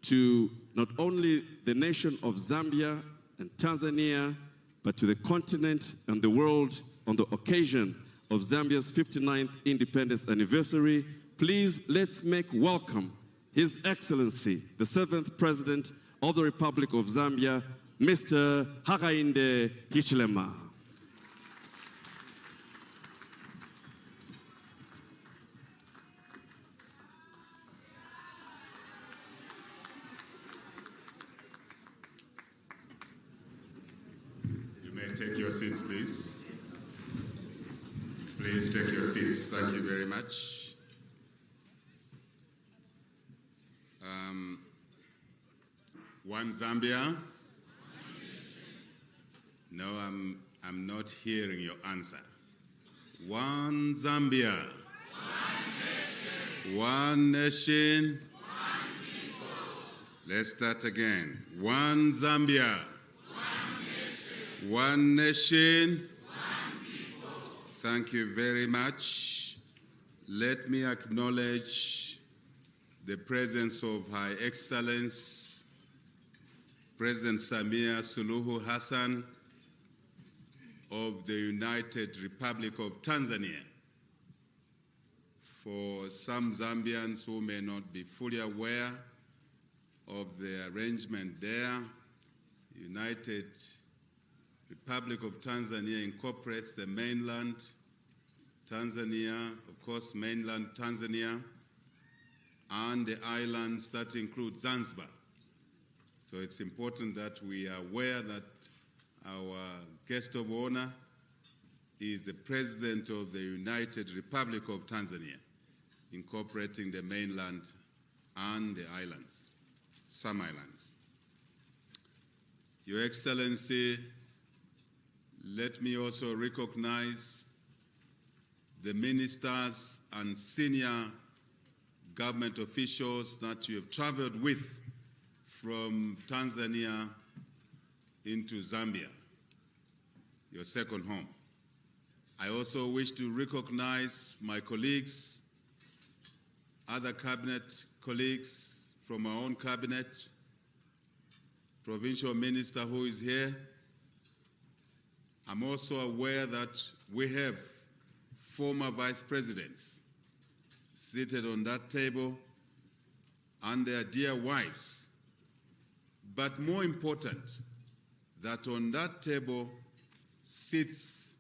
to not only the nation of Zambia and Tanzania, but to the continent and the world on the occasion of Zambia's 59th independence anniversary. Please, let's make welcome His Excellency, the 7th President of the Republic of Zambia, Mr. Hakainde Hichilema. take your seats, please. Please take your seats. Thank you very much. One Zambia? No, I'm not hearing your answer. One Zambia. One nation. One people. Let's start again. One Zambia. One nation. One people. Thank you very much. Let me acknowledge the presence of Her Excellency President Samia Suluhu Hassan of the United Republic of Tanzania. For some Zambians who may not be fully aware of the arrangement there, United Republic of Tanzania incorporates the mainland Tanzania, of course, mainland Tanzania, and the islands that include Zanzibar. So it's important that we are aware that our guest of honor is the President of the United Republic of Tanzania, incorporating the mainland and the islands, some islands. Your Excellency, let me also recognize the ministers and senior government officials that you have traveled with from Tanzania into Zambia, your second home. I also wish to recognize my colleagues, other cabinet colleagues from our own cabinet, provincial minister who is here. I'm also aware that we have former vice presidents seated on that table and their dear wives. But more important, that on that table sits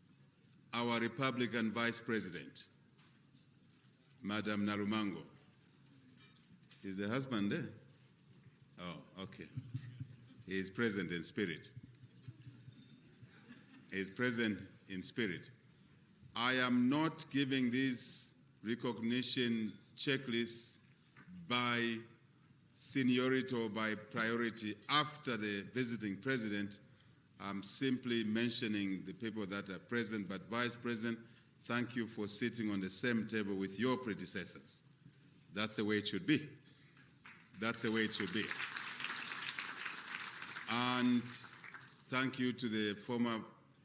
our Republican Vice President, Madam Narumango. Is the husband there? Oh, okay. He is present in spirit. He is present in spirit. I am not giving these recognition checklists by seniority or by priority after the visiting president. I'm simply mentioning the people that are present, but Vice President, thank you for sitting on the same table with your predecessors. That's the way it should be. That's the way it should be. And thank you to the former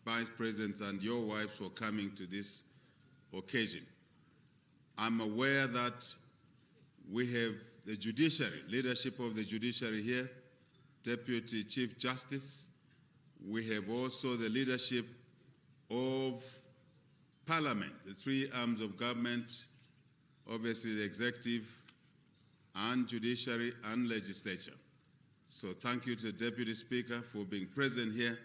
Vice Presidents and your wives for coming to this occasion. I'm aware that we have the judiciary, leadership of the judiciary here, Deputy Chief Justice. We have also the leadership of Parliament, the three arms of government, obviously the executive and judiciary and legislature. So thank you to the Deputy Speaker for being present here.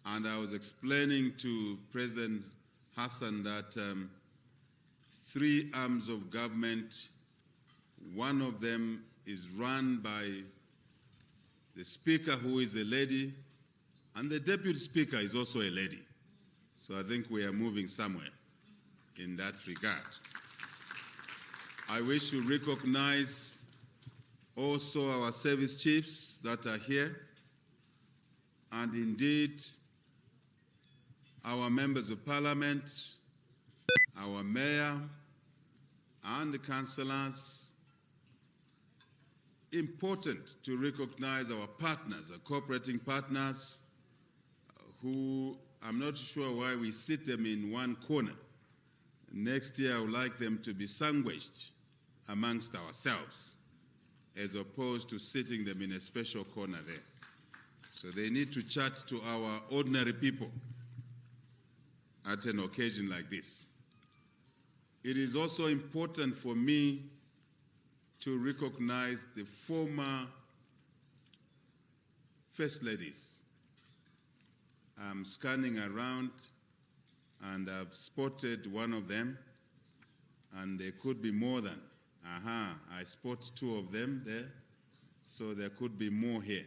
And I was explaining to President Hassan that three arms of government, one of them is run by the Speaker, who is a lady, and the Deputy Speaker is also a lady. So I think we are moving somewhere in that regard. I wish to recognize also our service chiefs that are here, and indeed our members of parliament, our mayor, and the councillors. Important to recognize our partners, our cooperating partners, who I'm not sure why we sit them in one corner. Next year, I would like them to be sandwiched amongst ourselves, as opposed to sitting them in a special corner there. So they need to chat to our ordinary people at an occasion like this. It is also important for me to recognize the former First Ladies. I'm scanning around and I've spotted one of them, and there could be more than. I spot two of them there, so there could be more here.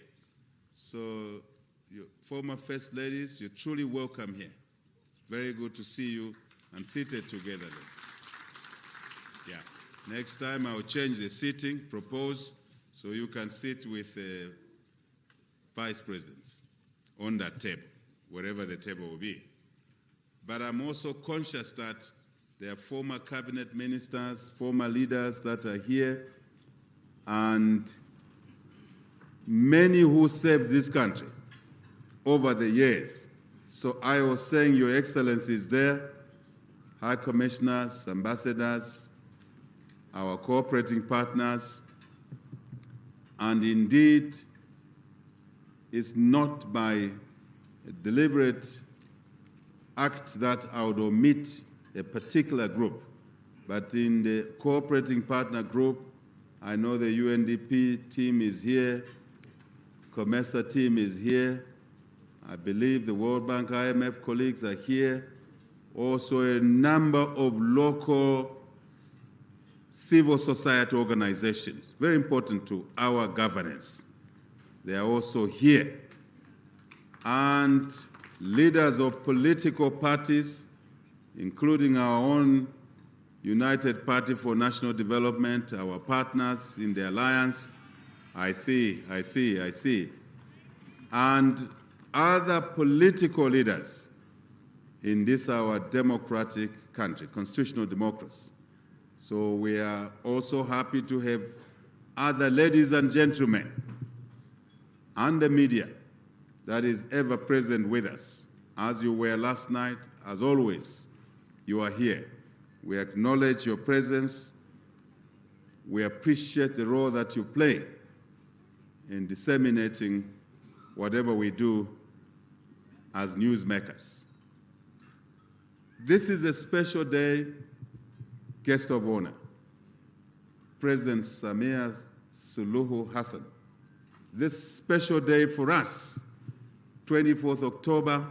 So your former First Ladies, you're truly welcome here. Very good to see you and seated together then. Yeah. Next time I'll change the seating, propose, so you can sit with vice presidents on that table, wherever the table will be. But I'm also conscious that there are former cabinet ministers, former leaders that are here, and many who served this country over the years. So I was saying Your Excellency is there, High Commissioners, Ambassadors, our cooperating partners, and indeed, it's not by a deliberate act that I would omit a particular group, but in the cooperating partner group, I know the UNDP team is here, COMESA team is here, I believe the World Bank, IMF colleagues are here, also a number of local civil society organizations, very important to our governance. They are also here. And leaders of political parties, including our own United Party for National Development, our partners in the alliance. I see. And other political leaders in this our democratic country, constitutional democracy. So we are also happy to have other ladies and gentlemen and the media that is ever present with us. As you were last night, as always, you are here. We acknowledge your presence. We appreciate the role that you play in disseminating whatever we do as newsmakers. This is a special day, guest of honor, President Samia Suluhu Hassan. This special day for us, 24th October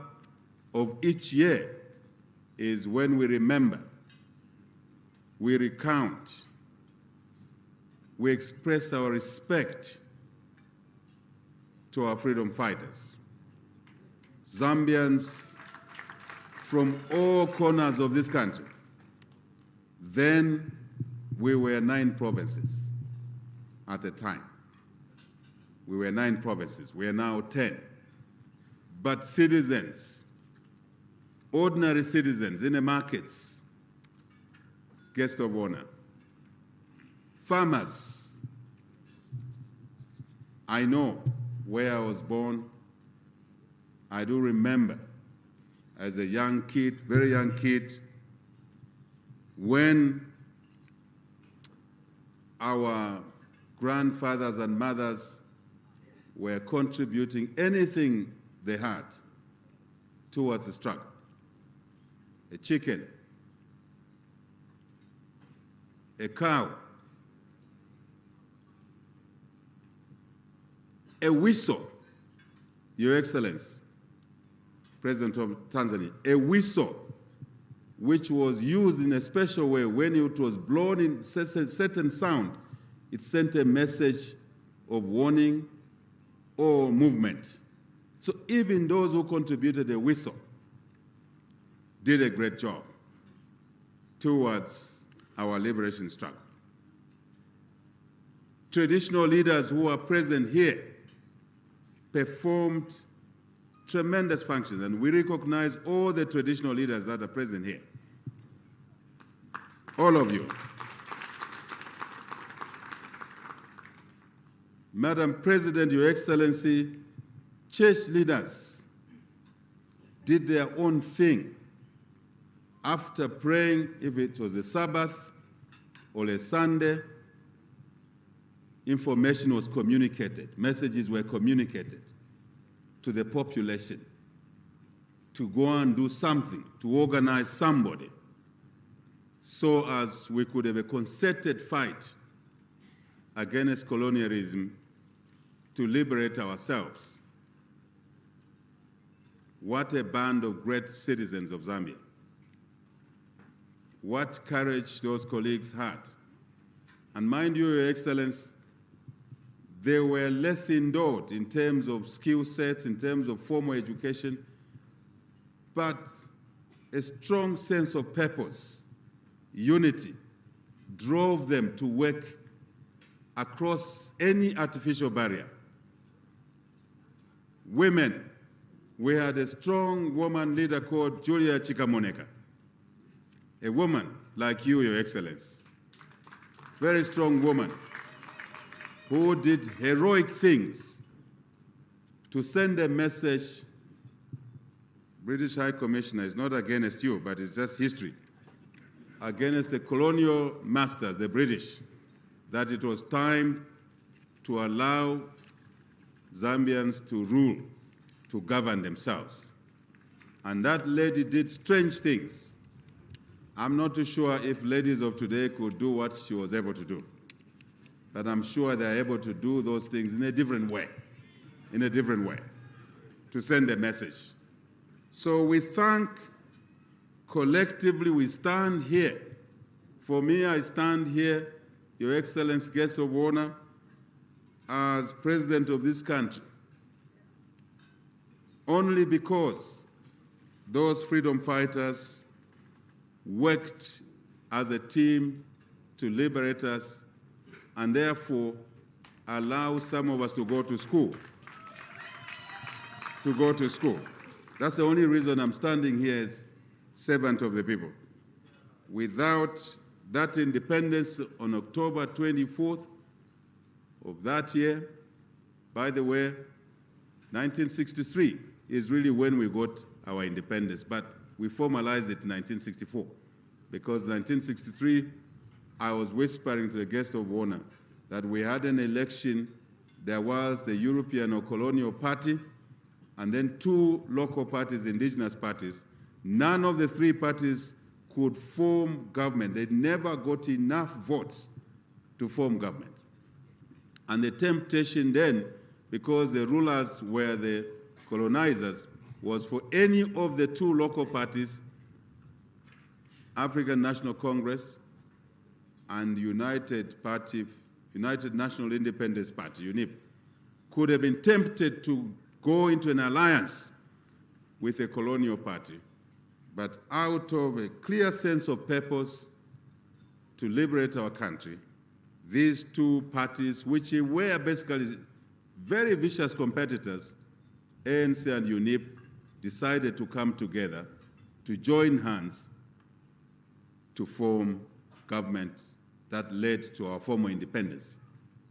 of each year, is when we remember, we recount, we express our respect to our freedom fighters. Zambians from all corners of this country. Then we were 9 provinces at the time. We were 9 provinces. We are now 10. But citizens, ordinary citizens in the markets, guest of honor, farmers. I know where I was born. I do remember as a young kid, very young kid, when our grandfathers and mothers were contributing anything they had towards the struggle. A chicken, a cow, a whistle, Your Excellency, President of Tanzania, a whistle which was used in a special way when it was blown in certain sound, it sent a message of warning or movement. So even those who contributed a whistle did a great job towards our liberation struggle. Traditional leaders who are present here performed tremendous functions, and we recognize all the traditional leaders that are present here. All of you. Madam President, Your Excellency, church leaders did their own thing. After praying, if it was a Sabbath or a Sunday, information was communicated, messages were communicated to the population to go and do something, to organize somebody, so as we could have a concerted fight against colonialism to liberate ourselves. What a band of great citizens of Zambia. What courage those colleagues had. And mind you, Your Excellency, they were less endowed in terms of skill sets, in terms of formal education, but a strong sense of purpose, unity, drove them to work across any artificial barrier. Women, we had a strong woman leader called Julia Chikamoneka, a woman like you, Your Excellency, very strong woman who did heroic things to send a message. British High Commissioner is not against you, but it's just history, against the colonial masters, the British, that it was time to allow Zambians to rule, to govern themselves. And that lady did strange things. I'm not too sure if ladies of today could do what she was able to do. But I'm sure they're able to do those things in a different way, to send a message. So we thank, collectively we stand here. For me, I stand here, Your Excellency, guest of honor, as president of this country, only because those freedom fighters worked as a team to liberate us and therefore allow some of us to go to school. That's the only reason I'm standing here as servant of the people. Without that independence on October 24th of that year, by the way, 1963 is really when we got our independence, but we formalized it in 1964, because 1963, I was whispering to the guest of honor that we had an election. There was the European or colonial party, and then two local parties, indigenous parties. None of the three parties could form government. They never got enough votes to form government. And the temptation then, because the rulers were the colonizers, was for any of the two local parties, African National Congress and United National Independence Party, UNIP, could have been tempted to go into an alliance with a colonial party. But out of a clear sense of purpose to liberate our country, these two parties, which were basically very vicious competitors, ANC and UNIP, decided to come together, to join hands, to form government that led to our formal independence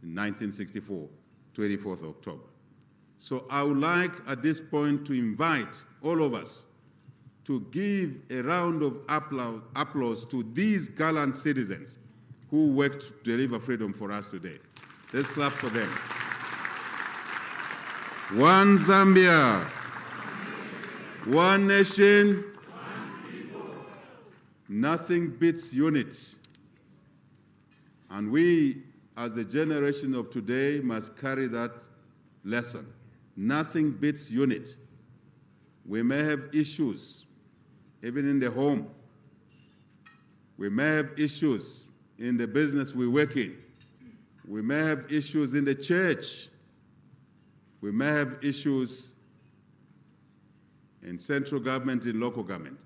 in 1964, 24th of October. So I would like at this point to invite all of us to give a round of applause to these gallant citizens who worked to deliver freedom for us today. Let's clap for them. One Zambia, one nation, nothing beats unity. And we, as the generation of today, must carry that lesson. Nothing beats unity. We may have issues, even in the home. We may have issues in the business we work in. We may have issues in the church. We may have issues in central government, in local government.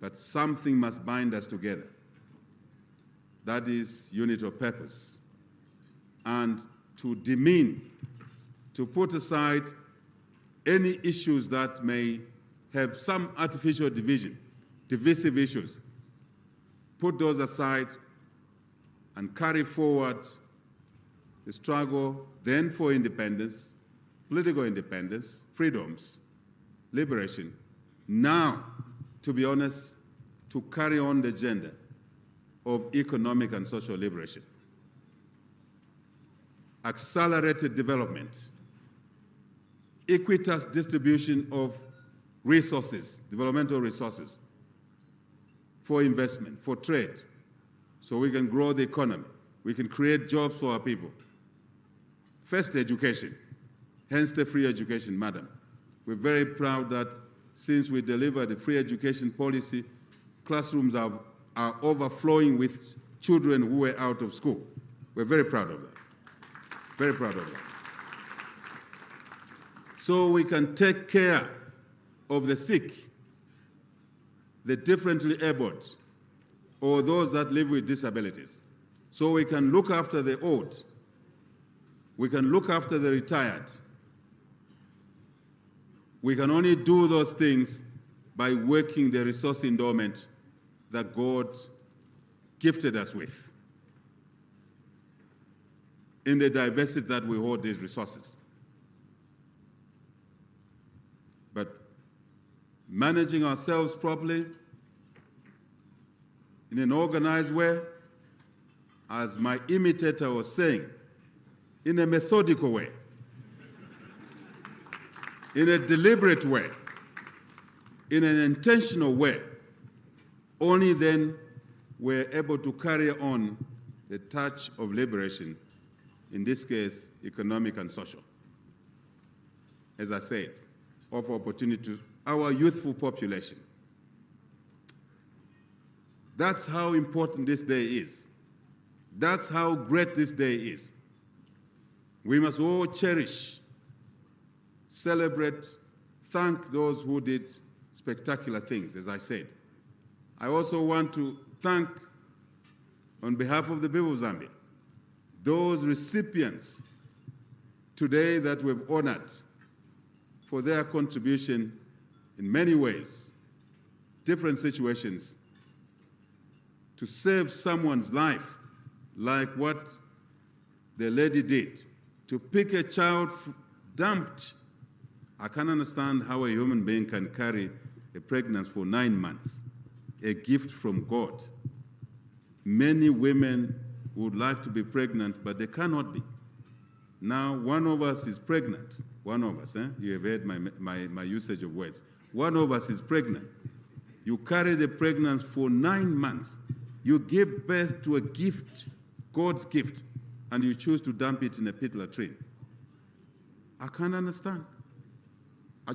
But something must bind us together. That is unity of purpose. And to demean, to put aside any issues that may have some artificial division, divisive issues, put those aside and carry forward the struggle then for independence, political independence, freedoms, liberation. Now, to be honest, to carry on the agenda of economic and social liberation. Accelerated development, equitous distribution of resources, developmental resources, for investment, for trade, so we can grow the economy, we can create jobs for our people. First, education, hence the free education, madam. We're very proud that since we delivered the free education policy, classrooms are overflowing with children who were out of school. We're very proud of that. Very proud of that. So we can take care of the sick, the differently abled, or those that live with disabilities. So we can look after the old. We can look after the retired. We can only do those things by working the resource endowment that God gifted us with in the diversity that we hold these resources. But managing ourselves properly in an organized way, as my imitator was saying, in a methodical way, in a deliberate way, in an intentional way, only then we're able to carry on the touch of liberation, in this case, economic and social. As I said, offer opportunity to our youthful population. That's how important this day is. That's how great this day is. We must all cherish, celebrate, thank those who did spectacular things, as I said. I also want to thank, on behalf of the people of Zambia, those recipients today that we've honored for their contribution in many ways, different situations, to save someone's life, like what the lady did, to pick a child dumped. I can't understand how a human being can carry a pregnancy for 9 months, a gift from God. Many women would like to be pregnant, but they cannot be. Now, one of us is pregnant. One of us, you have heard my usage of words. One of us is pregnant. You carry the pregnancy for 9 months. You give birth to a gift, God's gift, and you choose to dump it in a pit latrine. I can't understand. I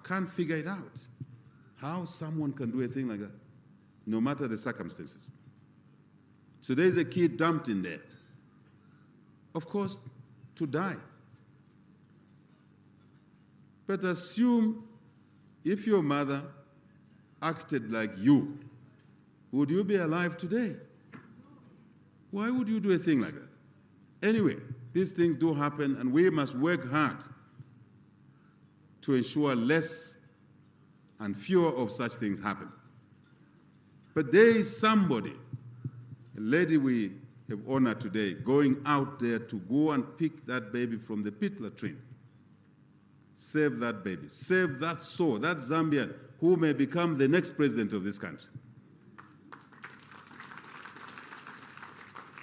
can't figure it out. How someone can do a thing like that, no matter the circumstances. So there's a kid dumped in there. Of course, to die. But assume if your mother acted like you, would you be alive today? Why would you do a thing like that? Anyway, these things do happen, and we must work hard to ensure less and fewer of such things happen. But there is somebody, a lady we have honored today, going out there to go and pick that baby from the pit latrine. Save that baby. Save that soul, that Zambian who may become the next president of this country.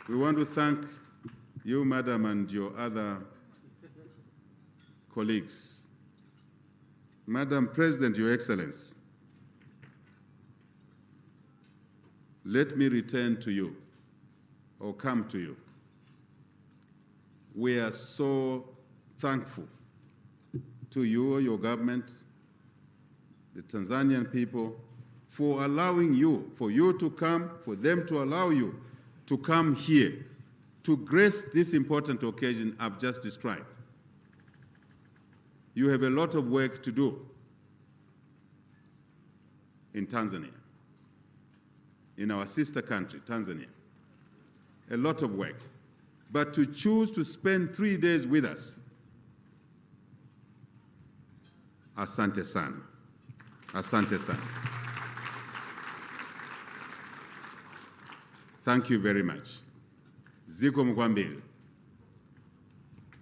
We want to thank you, Madam, and your other colleagues. Madam President, Your Excellency, let me return to you, or come to you. We are so thankful to you, your government, the Tanzanian people, for allowing you, for you to come, for them to allow you to come here to grace this important occasion I've just described. You have a lot of work to do in Tanzania, in our sister country, Tanzania. A lot of work. But to choose to spend 3 days with us, asante sana. Asante sana. Thank you very much. Ziko Mkwambili.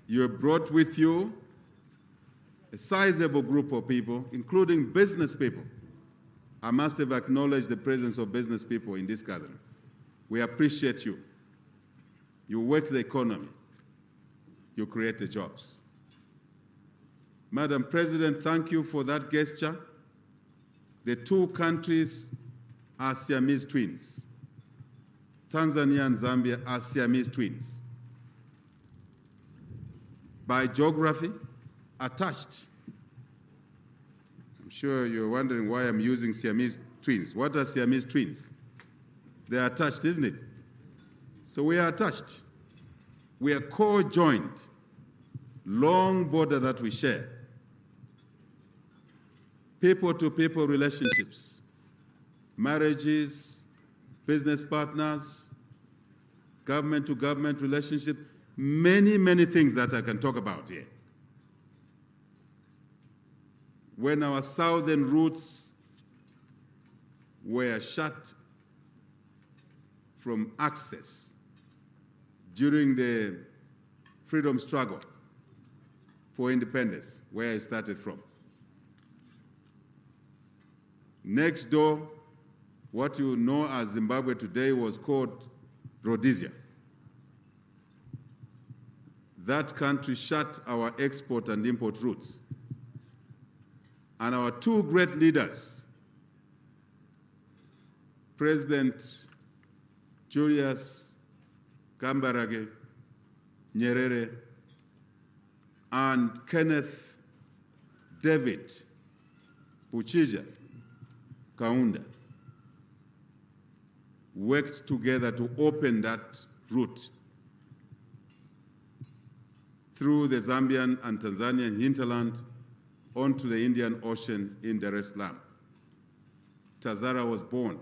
You have brought with you a sizable group of people, including business people. I must have acknowledged the presence of business people in this gathering. We appreciate you. You work the economy. You create the jobs. Madam President, thank you for that gesture. The two countries are Siamese twins. Tanzania and Zambia are Siamese twins. By geography, attached. I'm sure you're wondering why I'm using Siamese twins. What are Siamese twins? They are attached, isn't it? So we are attached. We are co-joined, long border that we share. People-to-people relationships, marriages, business partners, government-to-government relationship, many, many things that I can talk about here. When our southern roots were shut from access during the freedom struggle for independence, where I started from. Next door, what you know as Zimbabwe today was called Rhodesia. That country shut our export and import routes. And our two great leaders, President Julius Kambarage Nyerere and Kenneth David Puchija Kaunda, worked together to open that route through the Zambian and Tanzanian hinterland onto the Indian Ocean in Dar es Salaam. Tazara was born.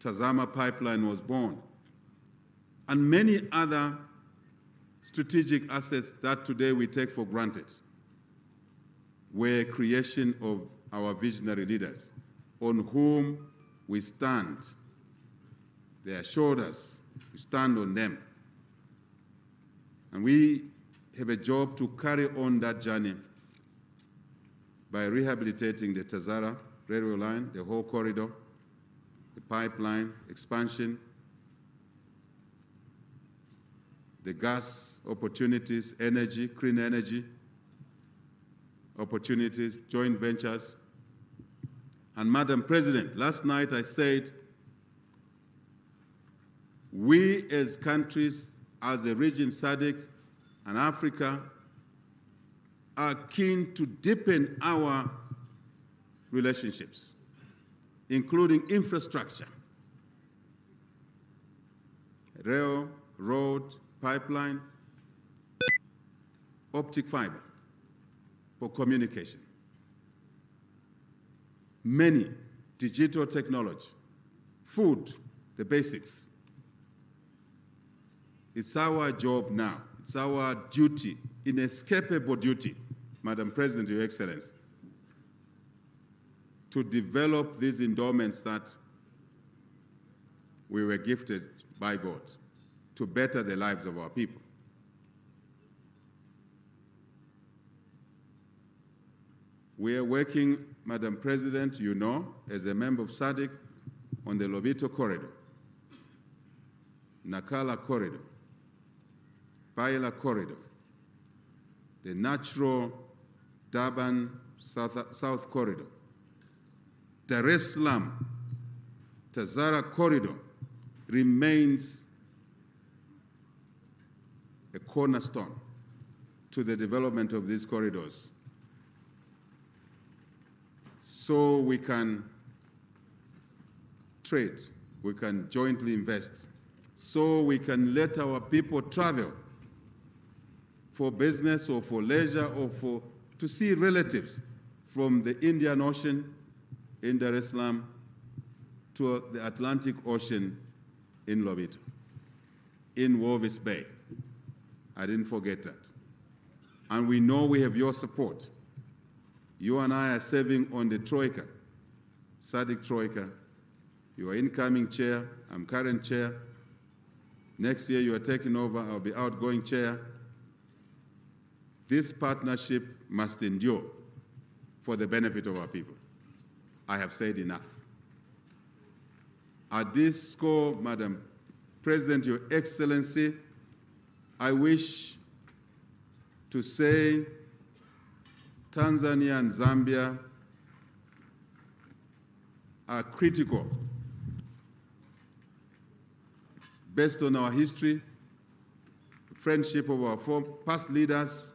Tazama pipeline was born. And many other strategic assets that today we take for granted were creation of our visionary leaders on whom we stand. They assured us we stand on them. And we have a job to carry on that journey by rehabilitating the Tazara railway line, the whole corridor, the pipeline, expansion, the gas opportunities, energy, clean energy opportunities, joint ventures. And Madam President, last night I said, we as countries, as a region, SADC and Africa, are keen to deepen our relationships, including infrastructure, rail, road, pipeline, optic fiber for communication, many digital technology, food, the basics. It's our job now. It's our duty, inescapable duty, Madam President, Your Excellency, to develop these endowments that we were gifted by God to better the lives of our people. We are working, Madam President, you know, as a member of SADC on the Lobito corridor, Nakala corridor, Paila corridor, the natural Durban South corridor, Dar es Salaam, Tazara corridor remains a cornerstone to the development of these corridors, so we can trade, we can jointly invest, so we can let our people travel for business or for leisure or to see relatives from the Indian Ocean in Dar es Salaam to the Atlantic Ocean in Lobito, in Walvis Bay. I didn't forget that. And we know we have your support. You and I are serving on the Troika, SADC Troika. You are incoming chair, I'm current chair. Next year you are taking over, I'll be outgoing chair. This partnership must endure for the benefit of our people. I have said enough. At this score, Madam President, Your Excellency, I wish to say Tanzania and Zambia are critical. Based on our history, friendship of our past leaders,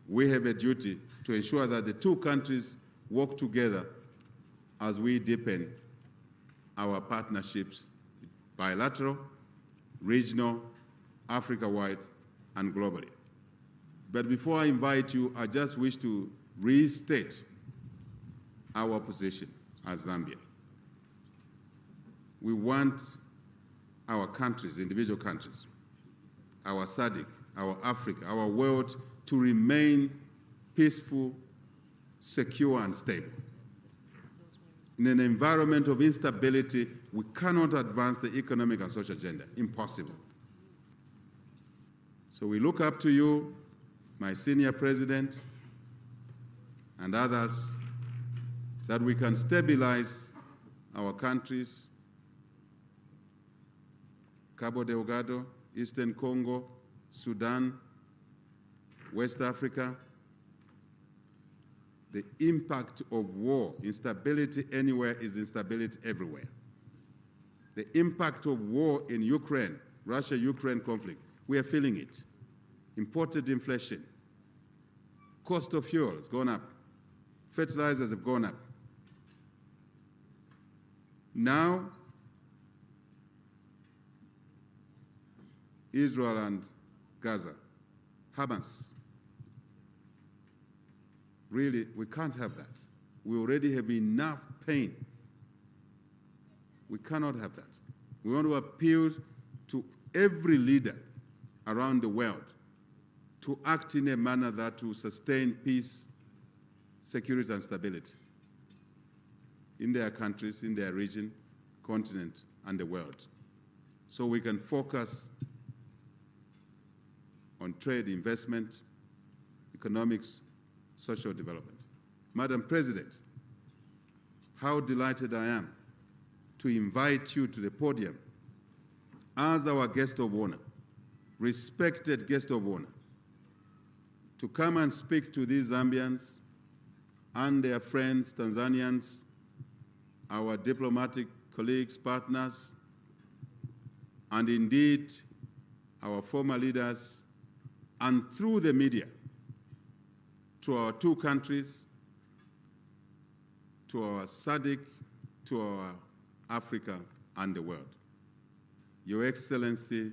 we have a duty to ensure that the two countries work together as we deepen our partnerships, bilateral, regional, Africa-wide, and globally. But before I invite you, I just wish to restate our position as Zambia. We want our countries, individual countries, our SADC, our Africa, our world to remain peaceful, secure, and stable. In an environment of instability, we cannot advance the economic and social agenda. Impossible. So we look up to you, my senior president, and others, that we can stabilize our countries, Cabo Delgado, Eastern Congo, Sudan, West Africa. The impact of war, instability anywhere is instability everywhere. The impact of war in Ukraine, Russia-Ukraine conflict, we are feeling it. Imported inflation, cost of fuel has gone up, fertilizers have gone up. Now, Israel and Gaza, Hamas. Really, we can't have that. We already have enough pain. We cannot have that. We want to appeal to every leader around the world to act in a manner that will sustain peace, security, and stability in their countries, in their region, continent, and the world. So we can focus on trade, investment, economics, social development. Madam President, how delighted I am to invite you to the podium as our guest of honor, respected guest of honor, to come and speak to these Zambians and their friends, Tanzanians, our diplomatic colleagues, partners, and indeed our former leaders, and through the media, to our two countries, to our SADC, to our Africa, and the world. Your Excellency,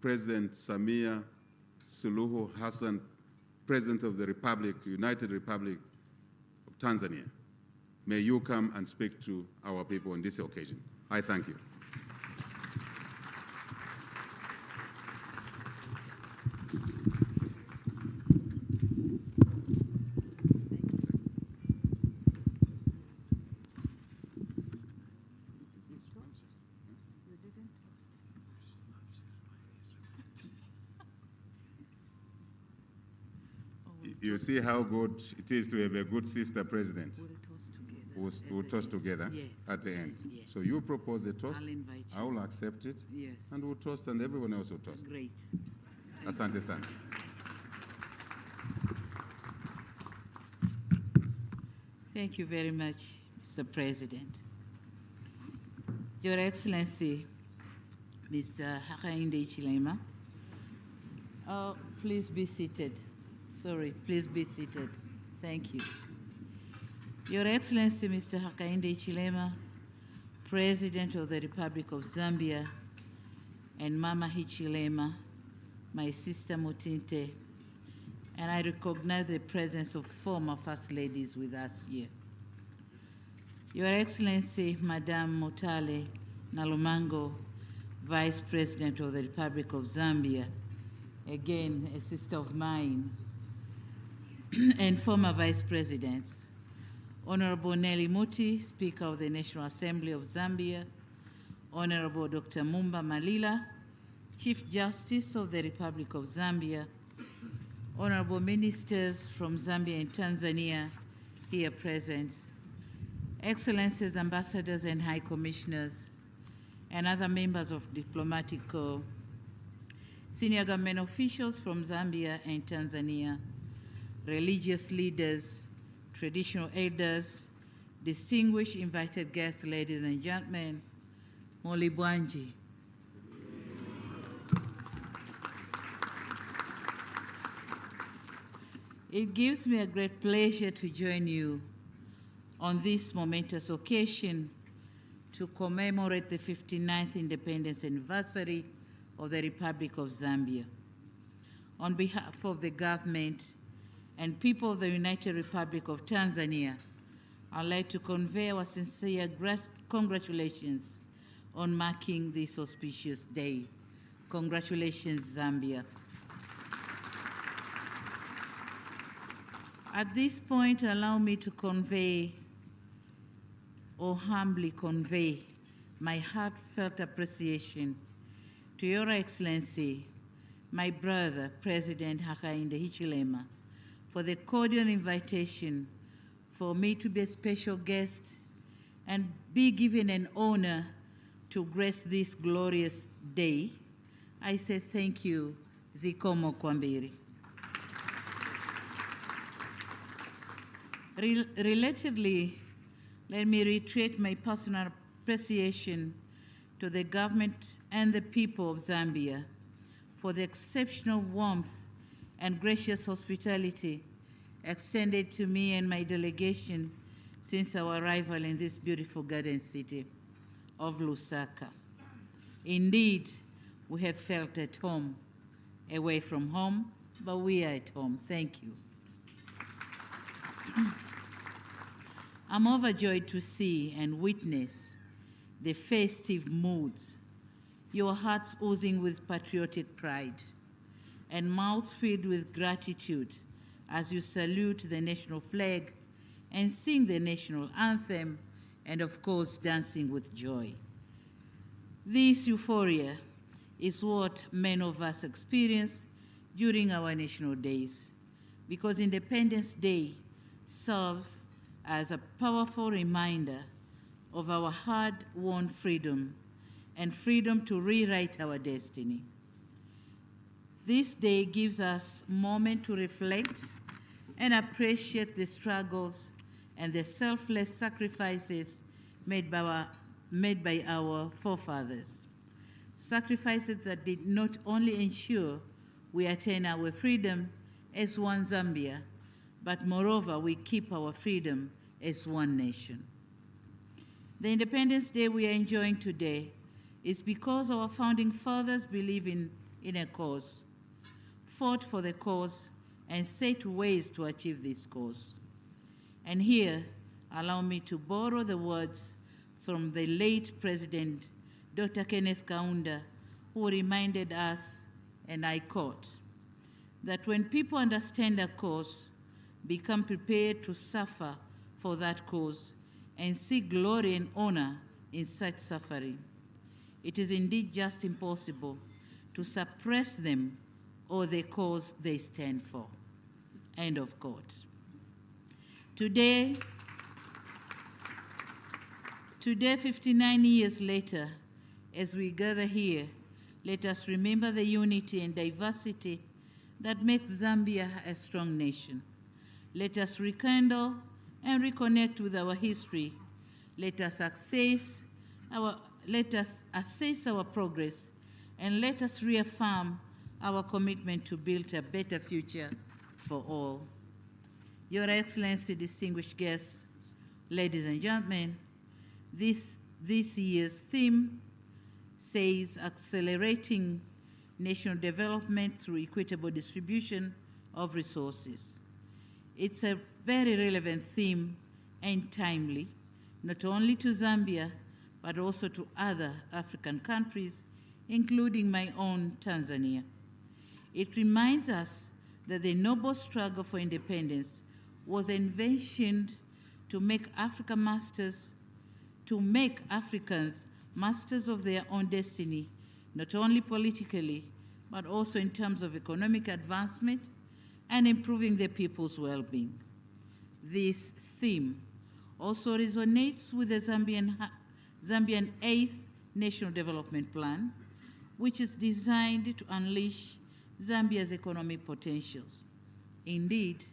President Samia Suluhu Hassan, President of the Republic, United Republic of Tanzania, may you come and speak to our people on this occasion. I thank you. You see how good it is to have a good sister president who toast together Yes. at the end. Yes. So you propose a toast, I'll invite you. I will accept it, Yes. and we'll toast, and everyone else will toast. Great. Asante sana. Thank you very much, Mr. President. Your Excellency, Mr. Hakainde Hichilema, please be seated. Sorry, please be seated. Thank you. Your Excellency, Mr. Hakainde Hichilema, President of the Republic of Zambia, and Mama Hichilema, my sister Mutinte, and I recognize the presence of former First Ladies with us here. Your Excellency, Madame Motale Nalumango, Vice President of the Republic of Zambia, again, a sister of mine, and former Vice Presidents, Honorable Nelly Muti, Speaker of the National Assembly of Zambia, Honorable Dr. Mumba Malila, Chief Justice of the Republic of Zambia, Honorable Ministers from Zambia and Tanzania here present, Excellencies, Ambassadors and High Commissioners, and other members of diplomatic corps, senior government officials from Zambia and Tanzania, religious leaders, traditional elders, distinguished invited guests, ladies and gentlemen, Moli Bwanji. It gives me a great pleasure to join you on this momentous occasion to commemorate the 59th independence anniversary of the Republic of Zambia. On behalf of the government and people of the United Republic of Tanzania, I'd like to convey our sincere congratulations on marking this auspicious day. Congratulations, Zambia. At this point, allow me to convey or humbly convey my heartfelt appreciation to Your Excellency, my brother, President Hakainde Hichilema, for the cordial invitation for me to be a special guest and be given an honor to grace this glorious day. I say thank you, Zikomo Kwambiri. Relatedly, let me reiterate my personal appreciation to the government and the people of Zambia for the exceptional warmth and gracious hospitality extended to me and my delegation since our arrival in this beautiful garden city of Lusaka. Indeed, we have felt at home, away from home, but we are at home. Thank you. I'm overjoyed to see and witness the festive moods, your hearts oozing with patriotic pride, and mouths filled with gratitude as you salute the national flag and sing the national anthem, and of course, dancing with joy. This euphoria is what many of us experience during our national days, because Independence Day serves as a powerful reminder of our hard-won freedom and freedom to rewrite our destiny. This day gives us a moment to reflect and appreciate the struggles and the selfless sacrifices made by our forefathers. Sacrifices that did not only ensure we attain our freedom as one Zambia, but moreover, we keep our freedom as one nation. The Independence Day we are enjoying today is because our founding fathers believed in a cause, fought for the cause, and set ways to achieve this cause. And here, allow me to borrow the words from the late President Dr. Kenneth Kaunda, who reminded us, and I quote, that when people understand a cause, become prepared to suffer for that cause, and seek glory and honor in such suffering, it is indeed just impossible to suppress them or the cause they stand for. End of quote. Today, 59 years later, as we gather here, let us remember the unity and diversity that makes Zambia a strong nation. Let us rekindle and reconnect with our history. Let us assess our progress, and let us reaffirm our commitment to build a better future for all. Your Excellency, distinguished guests, ladies and gentlemen, this year's theme says accelerating national development through equitable distribution of resources. It's a very relevant theme and timely, not only to Zambia, but also to other African countries, including my own Tanzania. It reminds us that the noble struggle for independence was envisioned to make Africans masters of their own destiny, not only politically, but also in terms of economic advancement and improving the people's well-being. This theme also resonates with the Zambian 8th National Development Plan, which is designed to unleash Zambia's economic potentials. Indeed,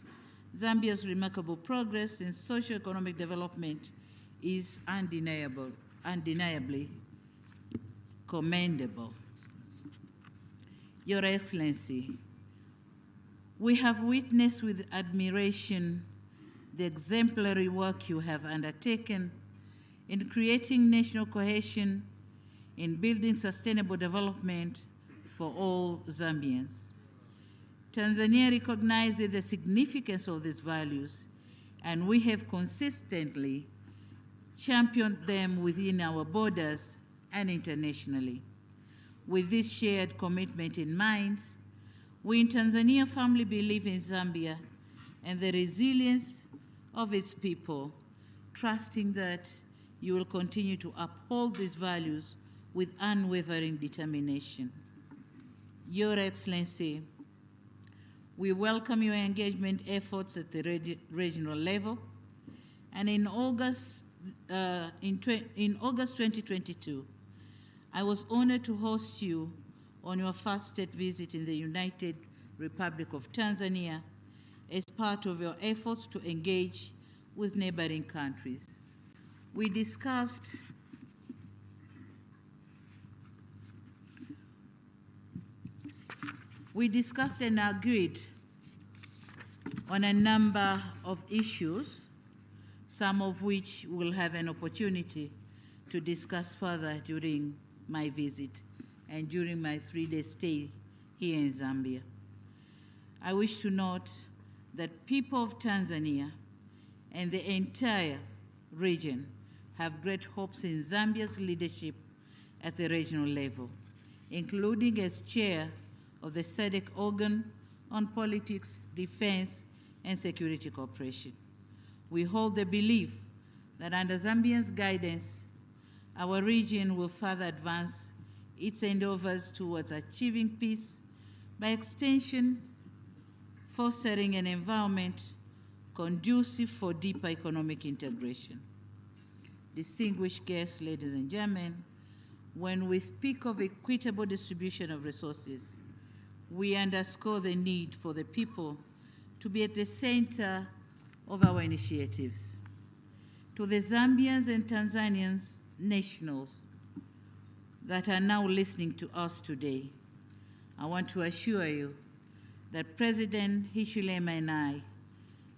Zambia's remarkable progress in socio-economic development is undeniably commendable. Your Excellency, we have witnessed with admiration the exemplary work you have undertaken in creating national cohesion, in building sustainable development for all Zambians. Tanzania recognizes the significance of these values, and we have consistently championed them within our borders and internationally. With this shared commitment in mind, we in Tanzania firmly believe in Zambia and the resilience of its people, trusting that you will continue to uphold these values with unwavering determination. Your Excellency, we welcome your engagement efforts at the regional level, and in August 2022, I was honored to host you on your first state visit in the United Republic of Tanzania as part of your efforts to engage with neighboring countries. We discussed and agreed on a number of issues, some of which we'll have an opportunity to discuss further during my visit and during my 3-day stay here in Zambia. I wish to note that people of Tanzania and the entire region have great hopes in Zambia's leadership at the regional level, including as chair of the SADC organ on politics, defense, and security cooperation. We hold the belief that under Zambians' guidance, our region will further advance its endeavors towards achieving peace, by extension, fostering an environment conducive for deeper economic integration. Distinguished guests, ladies and gentlemen, when we speak of equitable distribution of resources, we underscore the need for the people to be at the center of our initiatives. To the Zambians and Tanzanians nationals that are now listening to us today, I want to assure you that President Hichilema and I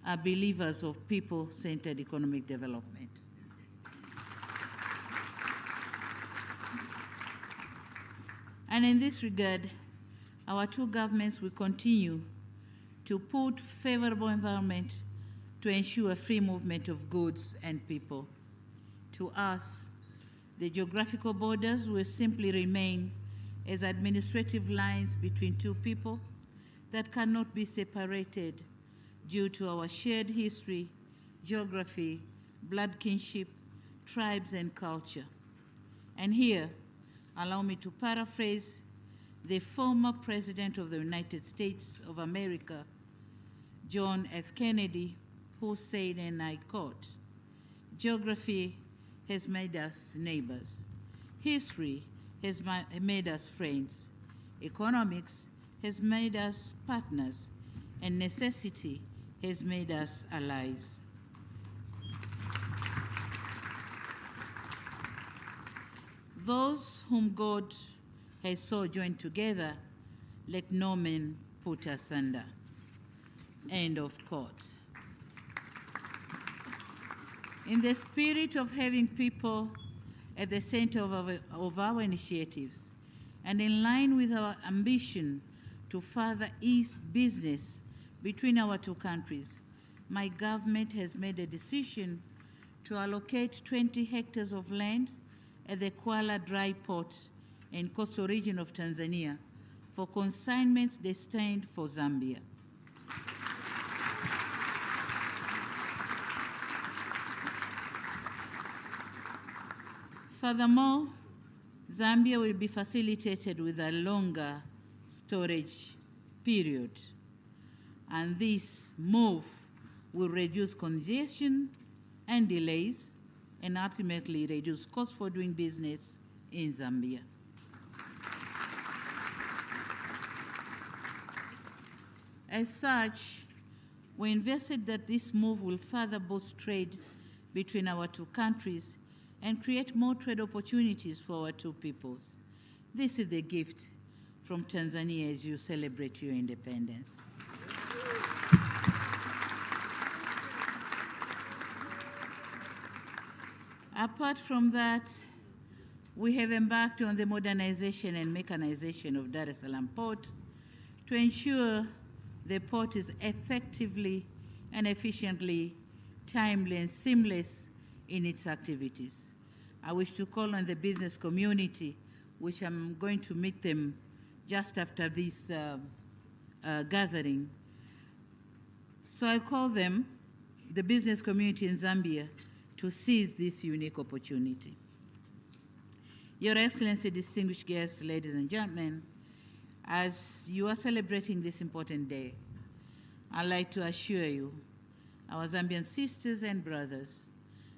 are believers of people-centered economic development. And in this regard, our two governments will continue to put favorable environment to ensure free movement of goods and people. To us, the geographical borders will simply remain as administrative lines between two people that cannot be separated due to our shared history, geography, blood kinship, tribes, and culture. And here, allow me to paraphrase the former President of the United States of America, John F. Kennedy, who said, and I quote, "Geography has made us neighbors. History has made us friends. Economics has made us partners, and necessity has made us allies." Those whom God has so joined together, let no man put asunder. End of quote. In the spirit of having people at the center of our initiatives, and in line with our ambition to further ease business between our two countries, my government has made a decision to allocate 20 hectares of land at the Kwala Dry Port in coastal region of Tanzania for consignments destined for Zambia. Furthermore, Zambia will be facilitated with a longer storage period, and this move will reduce congestion and delays and ultimately reduce costs for doing business in Zambia. As such, we invested that this move will further boost trade between our two countries and create more trade opportunities for our two peoples. This is the gift from Tanzania as you celebrate your independence. Apart from that, we have embarked on the modernization and mechanization of Dar es Salaam Port to ensure the port is effectively and efficiently, timely and seamless in its activities. I wish to call on the business community, which I'm going to meet them just after this gathering. So I call them, the business community in Zambia, to seize this unique opportunity. Your Excellency, distinguished guests, ladies and gentlemen, as you are celebrating this important day, I'd like to assure you, our Zambian sisters and brothers,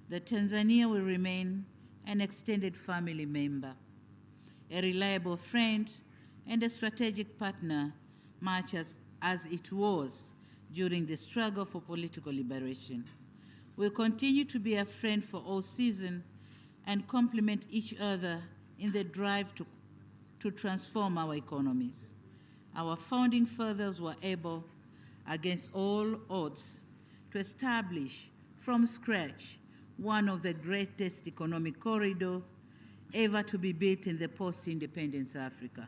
that Tanzania will remain an extended family member, a reliable friend, and a strategic partner, much as it was during the struggle for political liberation. We'll continue to be a friend for all seasons and complement each other in the drive to transform our economies. Our founding fathers were able, against all odds, to establish from scratch one of the greatest economic corridors ever to be built in the post-independence Africa.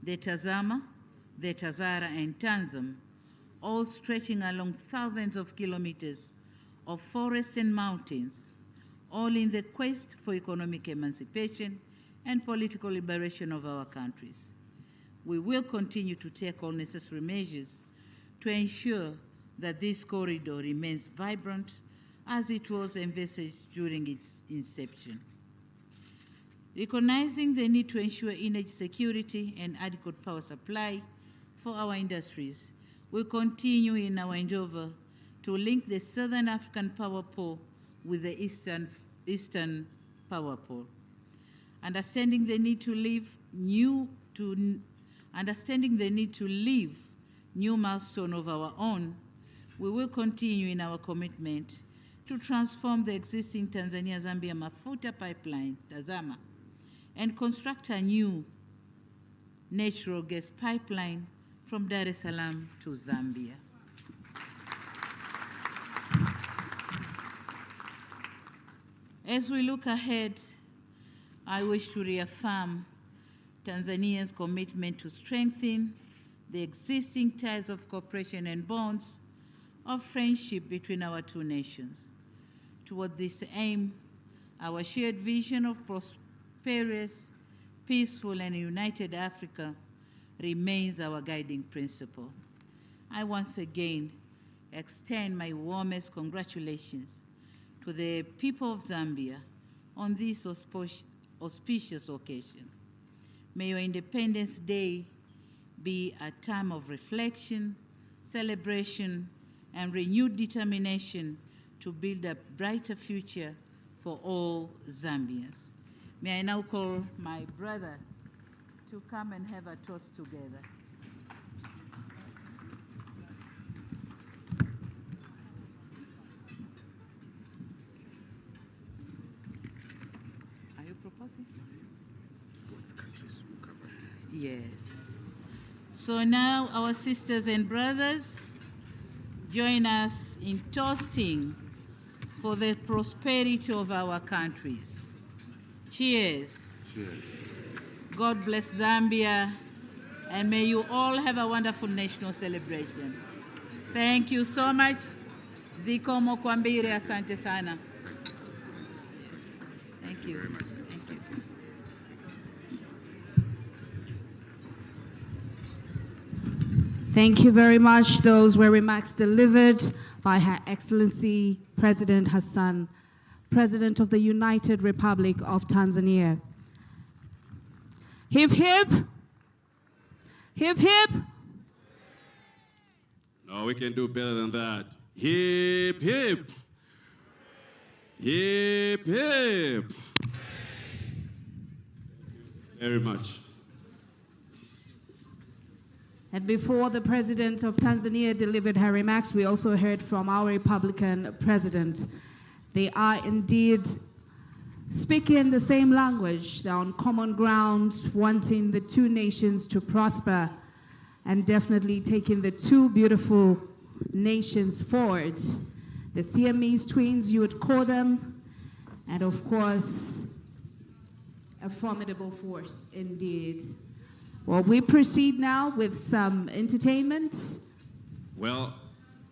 The Tazama, the Tazara, and Tanzam, all stretching along thousands of kilometers of forests and mountains, all in the quest for economic emancipation and political liberation of our countries. We will continue to take all necessary measures to ensure that this corridor remains vibrant as it was envisaged during its inception. Recognizing the need to ensure energy security and adequate power supply for our industries, we continue in our endeavor to link the Southern African Power Pool with the Eastern Power Pool. Understanding the need to leave new milestone of our own, we will continue in our commitment to transform the existing Tanzania-Zambia Mafuta pipeline, Tazama, and construct a new natural gas pipeline from Dar es Salaam to Zambia. As we look ahead, I wish to reaffirm Tanzania's commitment to strengthen the existing ties of cooperation and bonds of friendship between our two nations. Toward this aim, our shared vision of prosperous, peaceful, and united Africa remains our guiding principle. I once again extend my warmest congratulations to the people of Zambia on this auspicious occasion. May your Independence Day be a time of reflection, celebration, and renewed determination to build a brighter future for all Zambians. May I now call my brother to come and have a toast together. Are you proposing? Both countries will cover. Yes. So now our sisters and brothers, join us in toasting for the prosperity of our countries. Cheers. Cheers. God bless Zambia, and may you all have a wonderful national celebration. Thank you so much. Zikomo kwambiri, asante sana. Thank you. Thank you. Thank you very much. Those were remarks delivered by Her Excellency President Hassan, President of the United Republic of Tanzania. Hip, hip. Hip, hip. No, we can do better than that. Hip, hip. Hip, hip. Very much. And before the President of Tanzania delivered her remarks, we also heard from our Republican President. They are indeed speaking the same language. They're on common ground, wanting the two nations to prosper and definitely taking the two beautiful nations forward. The Siamese twins, you would call them, and of course, a formidable force indeed. Well, we proceed now with some entertainment. Well,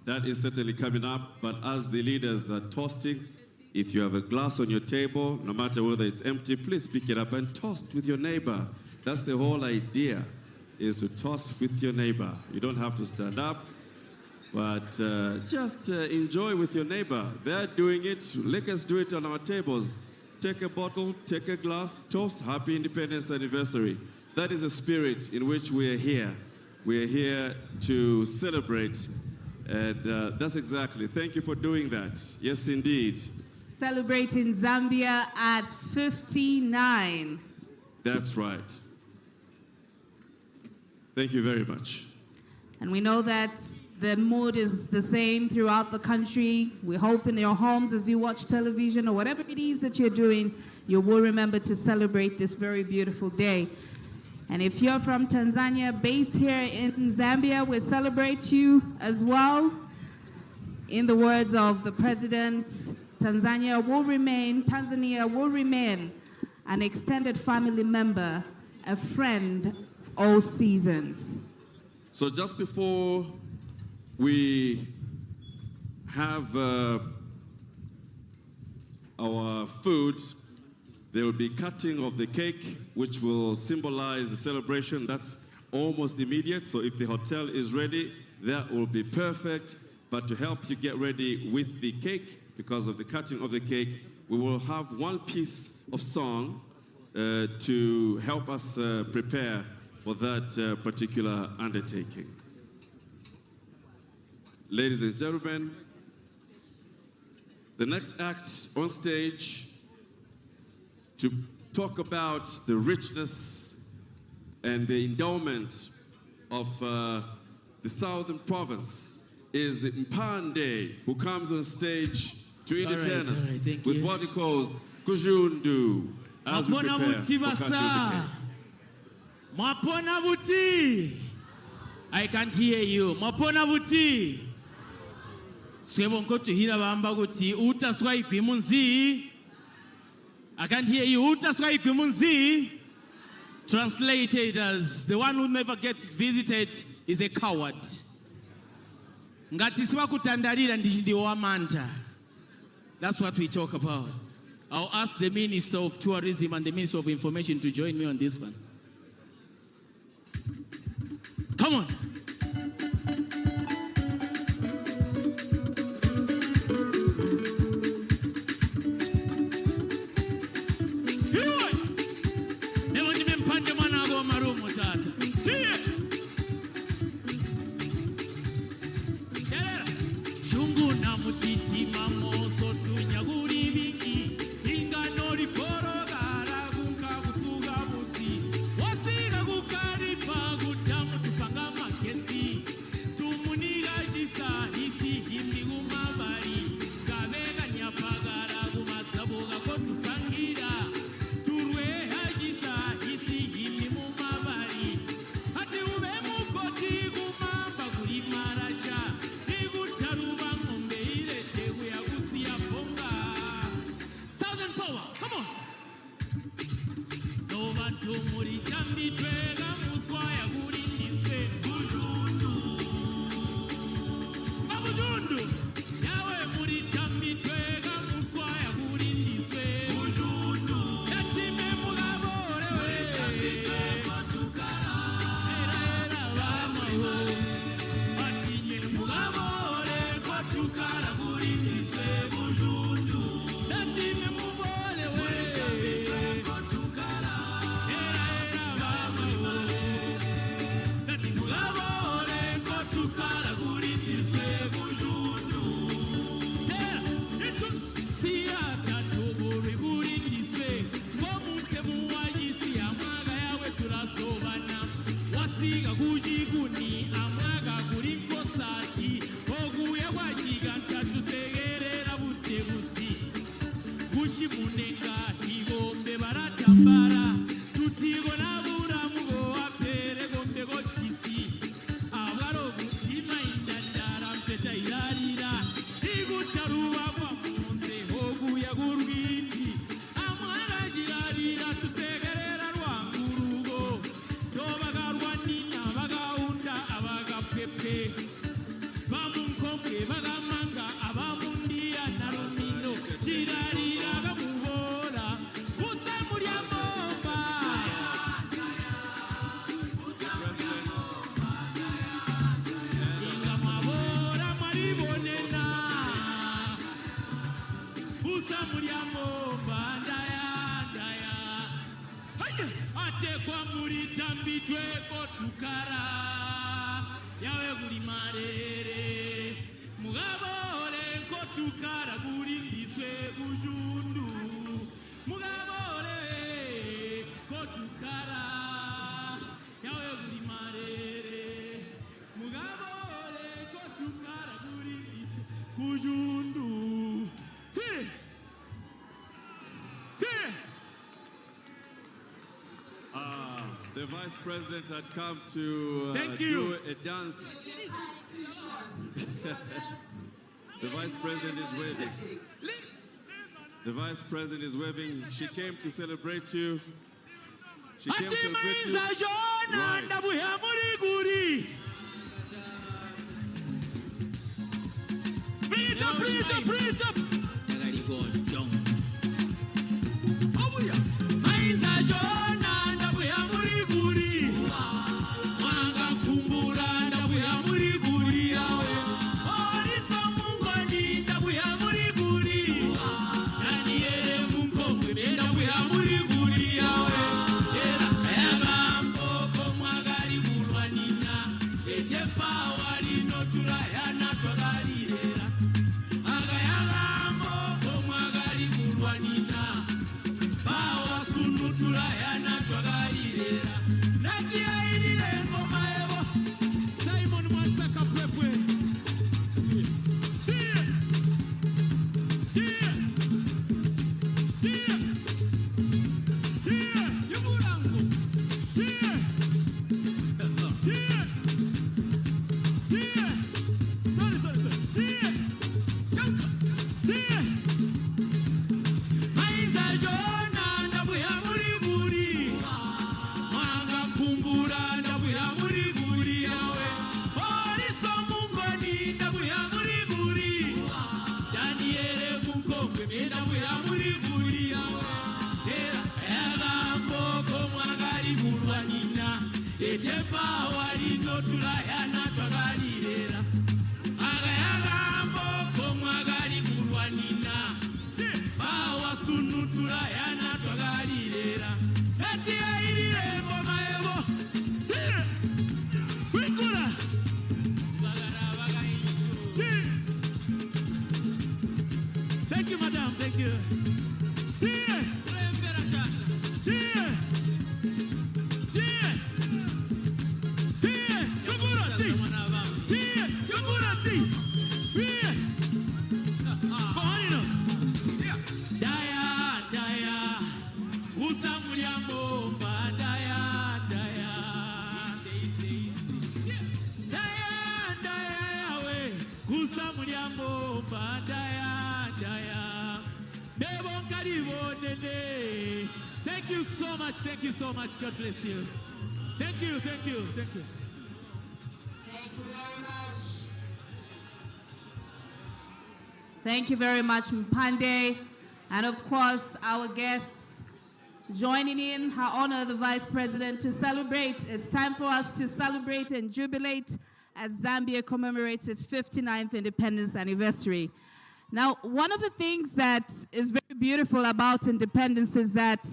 that is certainly coming up, but as the leaders are toasting, if you have a glass on your table, no matter whether it's empty, please pick it up and toast with your neighbor. That's the whole idea, is to toast with your neighbor. You don't have to stand up, but just enjoy with your neighbor. They're doing it. Let us do it on our tables. Take a bottle, take a glass, toast, happy Independence Anniversary. That is the spirit in which we are here. We are here to celebrate, and that's exactly. Thank you for doing that. Yes, indeed. Celebrating Zambia at 59. That's right. Thank you very much. And we know that the mood is the same throughout the country. We hope in your homes as you watch television or whatever it is that you're doing, you will remember to celebrate this very beautiful day. And if you're from Tanzania, based here in Zambia, we celebrate you as well. In the words of the president, Tanzania will remain an extended family member, a friend all seasons. So just before we have our food, there will be cutting of the cake, which will symbolize the celebration. That's almost immediate, so if the hotel is ready, that will be perfect. But to help you get ready with the cake, because of the cutting of the cake, we will have one piece of song to help us prepare for that particular undertaking. Ladies and gentlemen, the next act on stage to talk about the richness and the endowment of the southern province is Mpande, who comes on stage to entertain us with what he calls Kujundu as we prepare for cutting the cake. Mapona buti. I can't hear you. Mapona buti. Swebonko to hira bamba guti. Uta swai kwimunzi. I can't hear you. Uta swai kwimunzi. Translated as the one who never gets visited is a coward. Ngati siwa kutandarira ndi wamanta. That's what we talk about. I'll ask the Minister of Tourism and the Minister of Information to join me on this one. Come on. To say Kujundu. T. T. The Vice President had come to Thank do you. a dance. The Vice President is waving. The Vice President is waving. She came to celebrate you. She came to celebrate you. Right. Bring it up, bring it up, bring it up. Thank you, madam. Thank you. Thank you so much. Thank you so much. God bless you. Thank you. Thank you. Thank you. Thank you very much. Thank you very much, Mpande. And of course, our guests joining in her honor, the Vice President, to celebrate. It's time for us to celebrate and jubilate as Zambia commemorates its 59th independence anniversary. Now, one of the things that is very beautiful about independence is that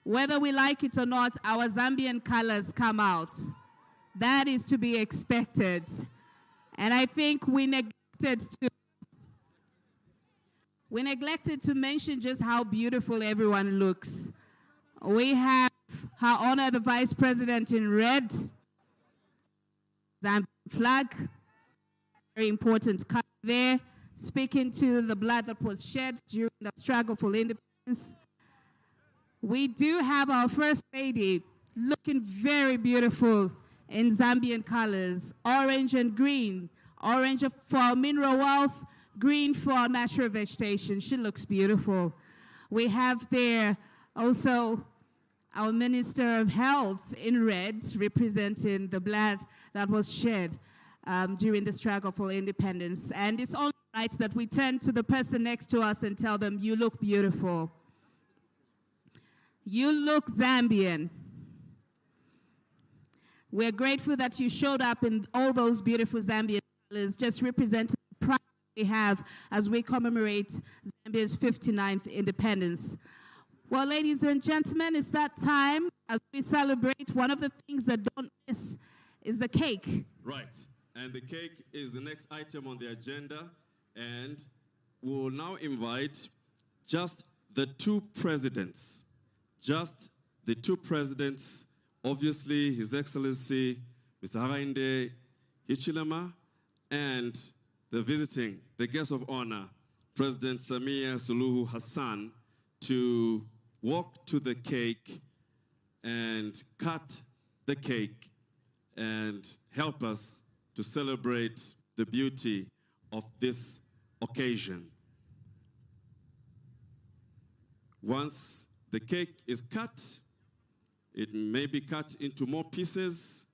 whether we like it or not, our Zambian colors come out. That is to be expected. And I think we neglected to mention just how beautiful everyone looks. We have Her Honor the Vice President in red, Zambian flag, very important color there, speaking to the blood that was shed during the struggle for independence. We do have our First Lady looking very beautiful in Zambian colors, orange and green, orange for mineral wealth, green for natural vegetation. She looks beautiful. We have there also our Minister of Health in red, representing the blood that was shed during the struggle for independence. And it's only right that we turn to the person next to us and tell them, you look beautiful. You look Zambian. We're grateful that you showed up in all those beautiful Zambian colors, just representing the pride we have as we commemorate Zambia's 59th independence. Well, ladies and gentlemen, it's that time as we celebrate. One of the things that don't miss is the cake. Right, and the cake is the next item on the agenda, and we'll now invite just the two presidents. Just the two presidents, obviously His Excellency Mr. Hakainde Hichilema and the guest of honor, President Samia Suluhu Hassan, to walk to the cake and cut the cake and help us to celebrate the beauty of this occasion. Once the cake is cut, it may be cut into more pieces,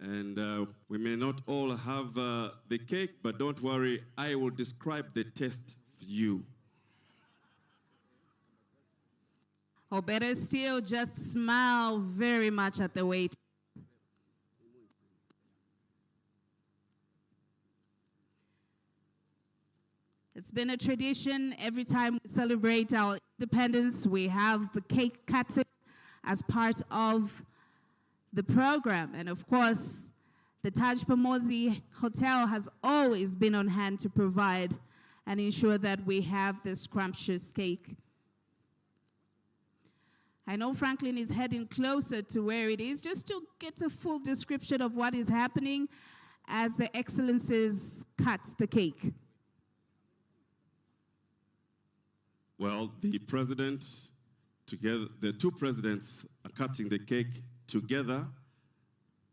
and we may not all have the cake, but don't worry, I will describe the taste for you. Or better still, just smile very much at the waiter. It's been a tradition. Every time we celebrate our independence, we have the cake cutting as part of the program. And of course, the Taj Pamosi Hotel has always been on hand to provide and ensure that we have this scrumptious cake. I know Franklin is heading closer to where it is, just to get a full description of what is happening as the Excellencies cut the cake. Well, the president, together, the two presidents are cutting the cake together.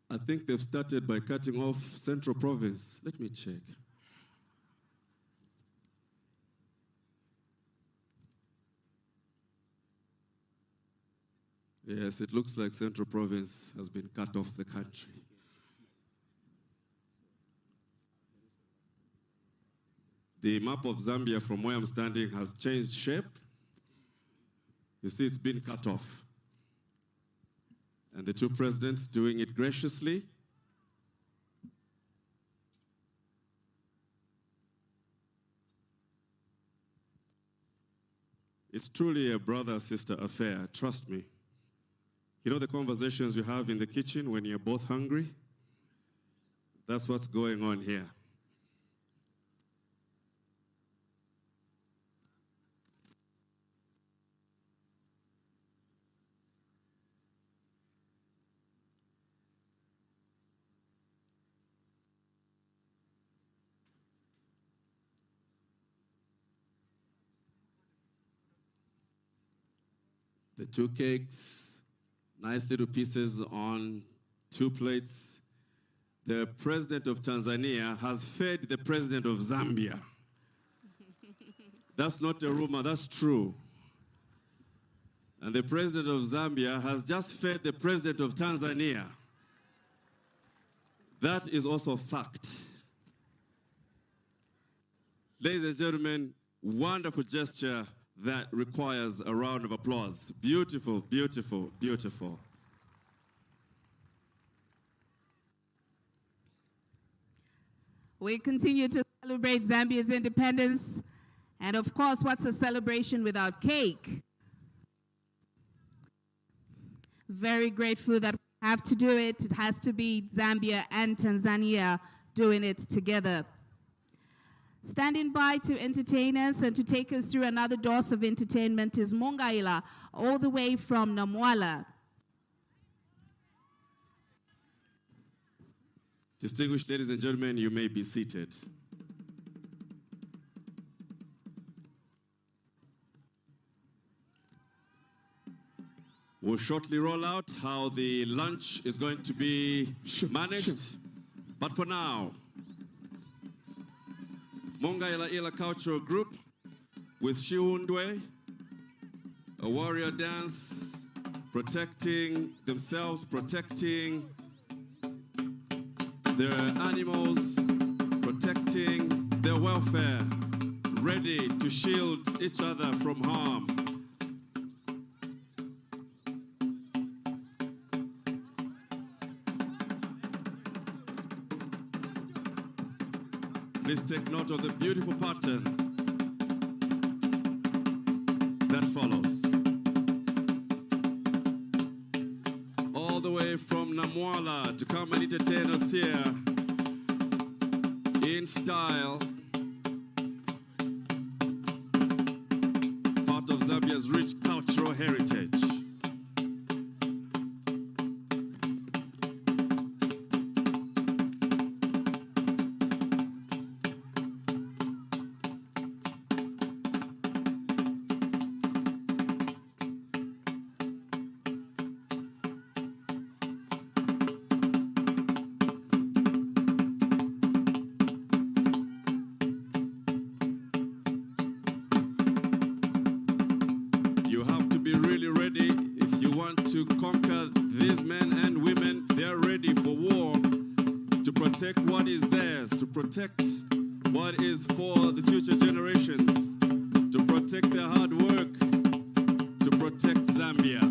I think they've started by cutting off Central Province. Let me check. Yes, it looks like Central Province has been cut off the country. The map of Zambia from where I'm standing has changed shape. You see, it's been cut off. And the two presidents doing it graciously. It's truly a brother-sister affair, trust me. You know the conversations you have in the kitchen when you're both hungry? That's what's going on here. The two cakes, nice little pieces on two plates. The president of Tanzania has fed the president of Zambia. That's not a rumor, that's true. And the president of Zambia has just fed the president of Tanzania. That is also a fact. Ladies and gentlemen, wonderful gesture that requires a round of applause. Beautiful, beautiful, beautiful. We continue to celebrate Zambia's independence. And of course, what's a celebration without cake? Very grateful that we have to do it. It has to be Zambia and Tanzania doing it together. Standing by to entertain us and to take us through another dose of entertainment is Mungaila, all the way from Namwala. Distinguished ladies and gentlemen, you may be seated. We'll shortly roll out how the lunch is going to be managed. But for now, Mungaila Ila Cultural Group with Shiundwe, a warrior dance, protecting themselves, protecting their animals, protecting their welfare, ready to shield each other from harm. Please take note of the beautiful pattern that follows. All the way from Namwala to come and entertain us here in style. Part of Zambia's rich cultural heritage. to conquer these men and women. They're ready for war to protect what is theirs, to protect what is for the future generations, to protect their hard work, to protect Zambia.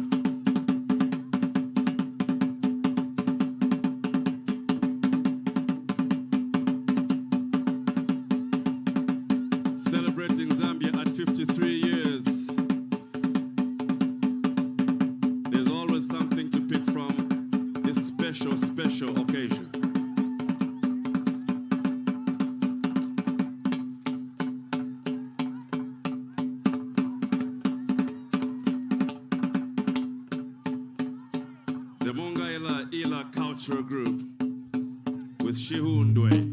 Celebrating Zambia at 53 years. There's always something to pick from this special, special occasion. The Mongaila Ila Cultural Group with Shihundwe.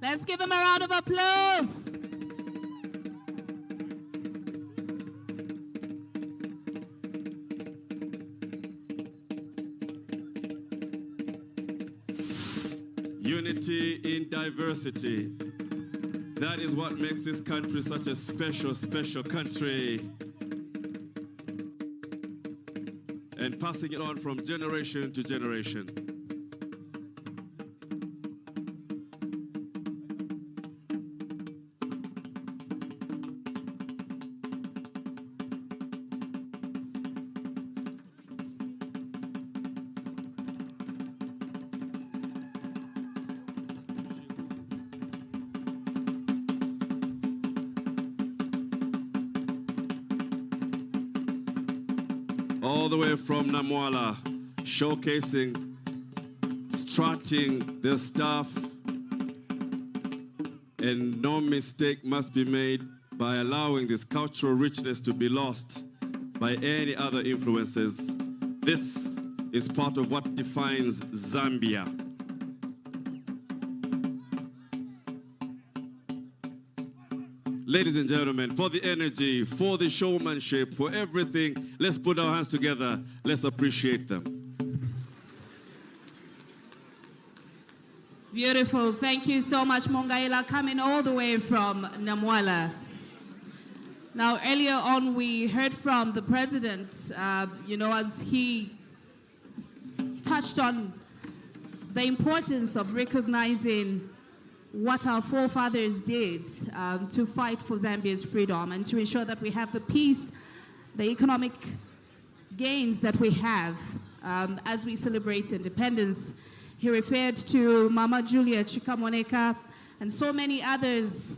Let's give him a round of applause. Unity in diversity. That is what makes this country such a special, special country. And passing it on from generation to generation. All the way from Namwala, showcasing, strutting their stuff, and no mistake must be made by allowing this cultural richness to be lost by any other influences. This is part of what defines Zambia. Ladies and gentlemen, for the energy, for the showmanship, for everything, let's put our hands together. Let's appreciate them. Beautiful. Thank you so much, Mongaila, coming all the way from Namwala. Now, earlier on, we heard from the president, as he touched on the importance of recognizing what our forefathers did to fight for Zambia's freedom and to ensure that we have the peace, the economic gains that we have as we celebrate independence. He referred to Mama Julia Chikamoneka and so many others,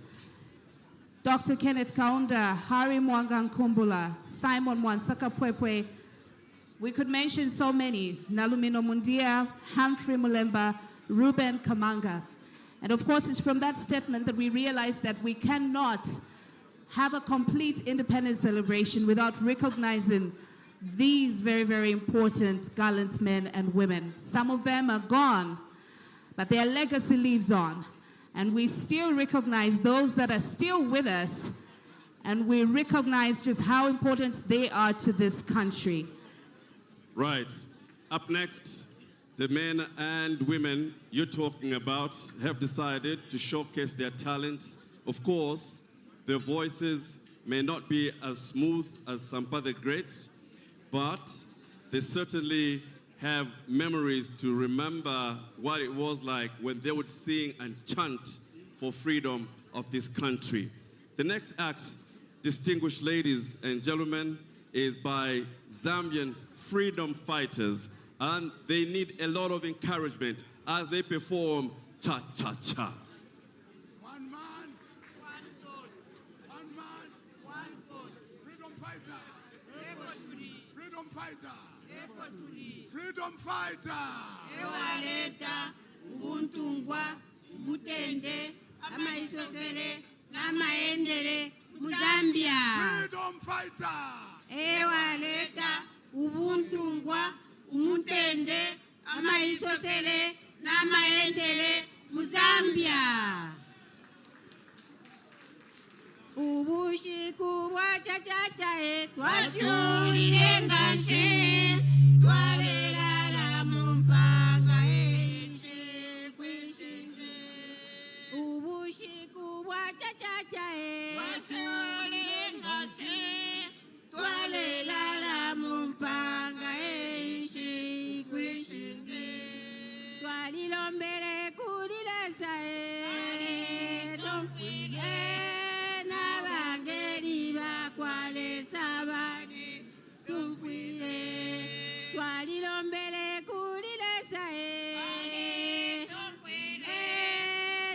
Dr. Kenneth Kaunda, Hari Mwanga Nkumbula, Simon Mwansaka Pwepwe. We could mention so many, Nalumino Mundia, Humphrey Mulemba, Ruben Kamanga. And of course, it's from that statement that we realize that we cannot have a complete independence celebration without recognizing these very, very important gallant men and women. Some of them are gone, but their legacy lives on. And we still recognize those that are still with us, and we recognize just how important they are to this country. Right. Up next, the men and women you're talking about have decided to showcase their talents. Of course, their voices may not be as smooth as Sampa the Great, but they certainly have memories to remember what it was like when they would sing and chant for freedom of this country. The next act, distinguished ladies and gentlemen, is by Zambian freedom fighters, and they need a lot of encouragement as they perform cha-cha-cha. One man, one vote. One man, one vote. Freedom fighter. Freedom fighter. Freedom fighter. Ewaleta, ubuntungwa, ubutende, amaisosele, namaendele, Muzambia. Freedom fighter. Ewaleta, ubuntungwa, umutende, amaisosele, namaendele, Muzambia. Ubushiku bwa chachacha twachulire nganshe twalela mumpanga enche kwishinje. kwale sabali tumfwile twalilombele kulile sae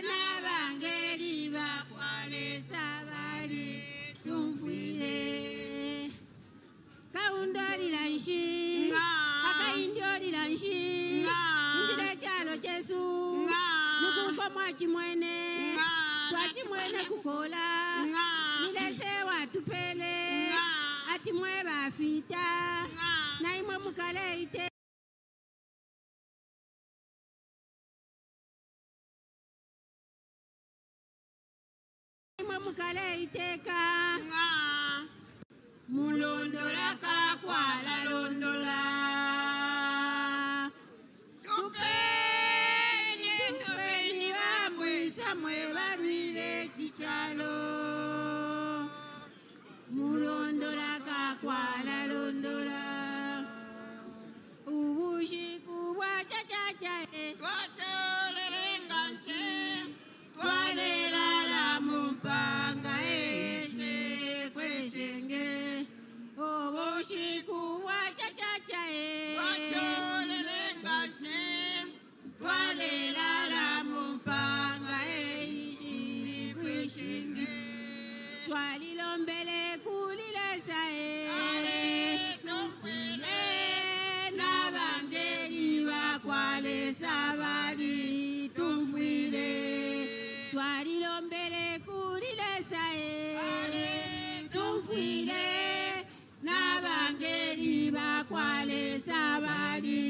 nabangeli bakwale sabali tumfwile kaundolila nshi akaindolila nshi ndile chalo chesu nukuko mwachimwene twachimwene kukola nilese watupele ati mwe bafita na imwe mukale ite imwe mukale iteka mulondola kakwala londola tupeni bamwisa mwe balwile chichalo mulondola kakwala londola ubushiku bwa chachachae twatolelenganse twalelala mumpanga ese kwesenge ubushiku bwa chachachae twatolelenganse twalelala mumpanga ese kwesenge twalilombele kulile sae nabangeli bakwale sabali tumfwile twalilombele kulile sae tumfwile nabangeli bakwale sabali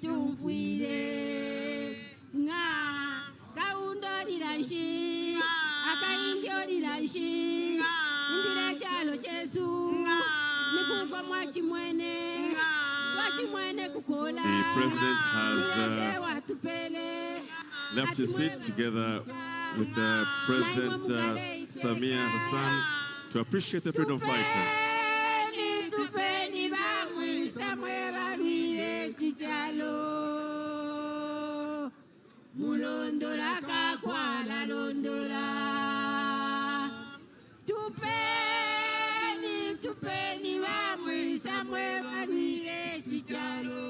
tumfwile nga kaundolila nshi akaindolila nshi ndile chalo chesu nikuko mwachimwene twachimwene kukola The president has left his seat together with President Samia Hassan to appreciate the freedom fighters. Tupeni bamwisa mwe balwile chichalo mulondola kakwala londola tupeni bamwisa mwe balwile chichalo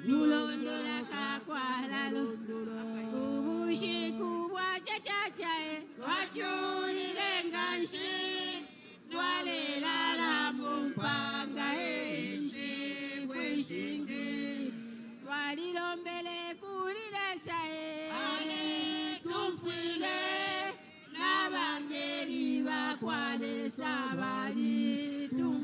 mulondola kakwala londola ubushiku bwa chachachae twachulile nganshi twalelala mumpanga enshi kweshingi twalilombele kulile sae tumfwile nabangeli bakwale sabali tumfwile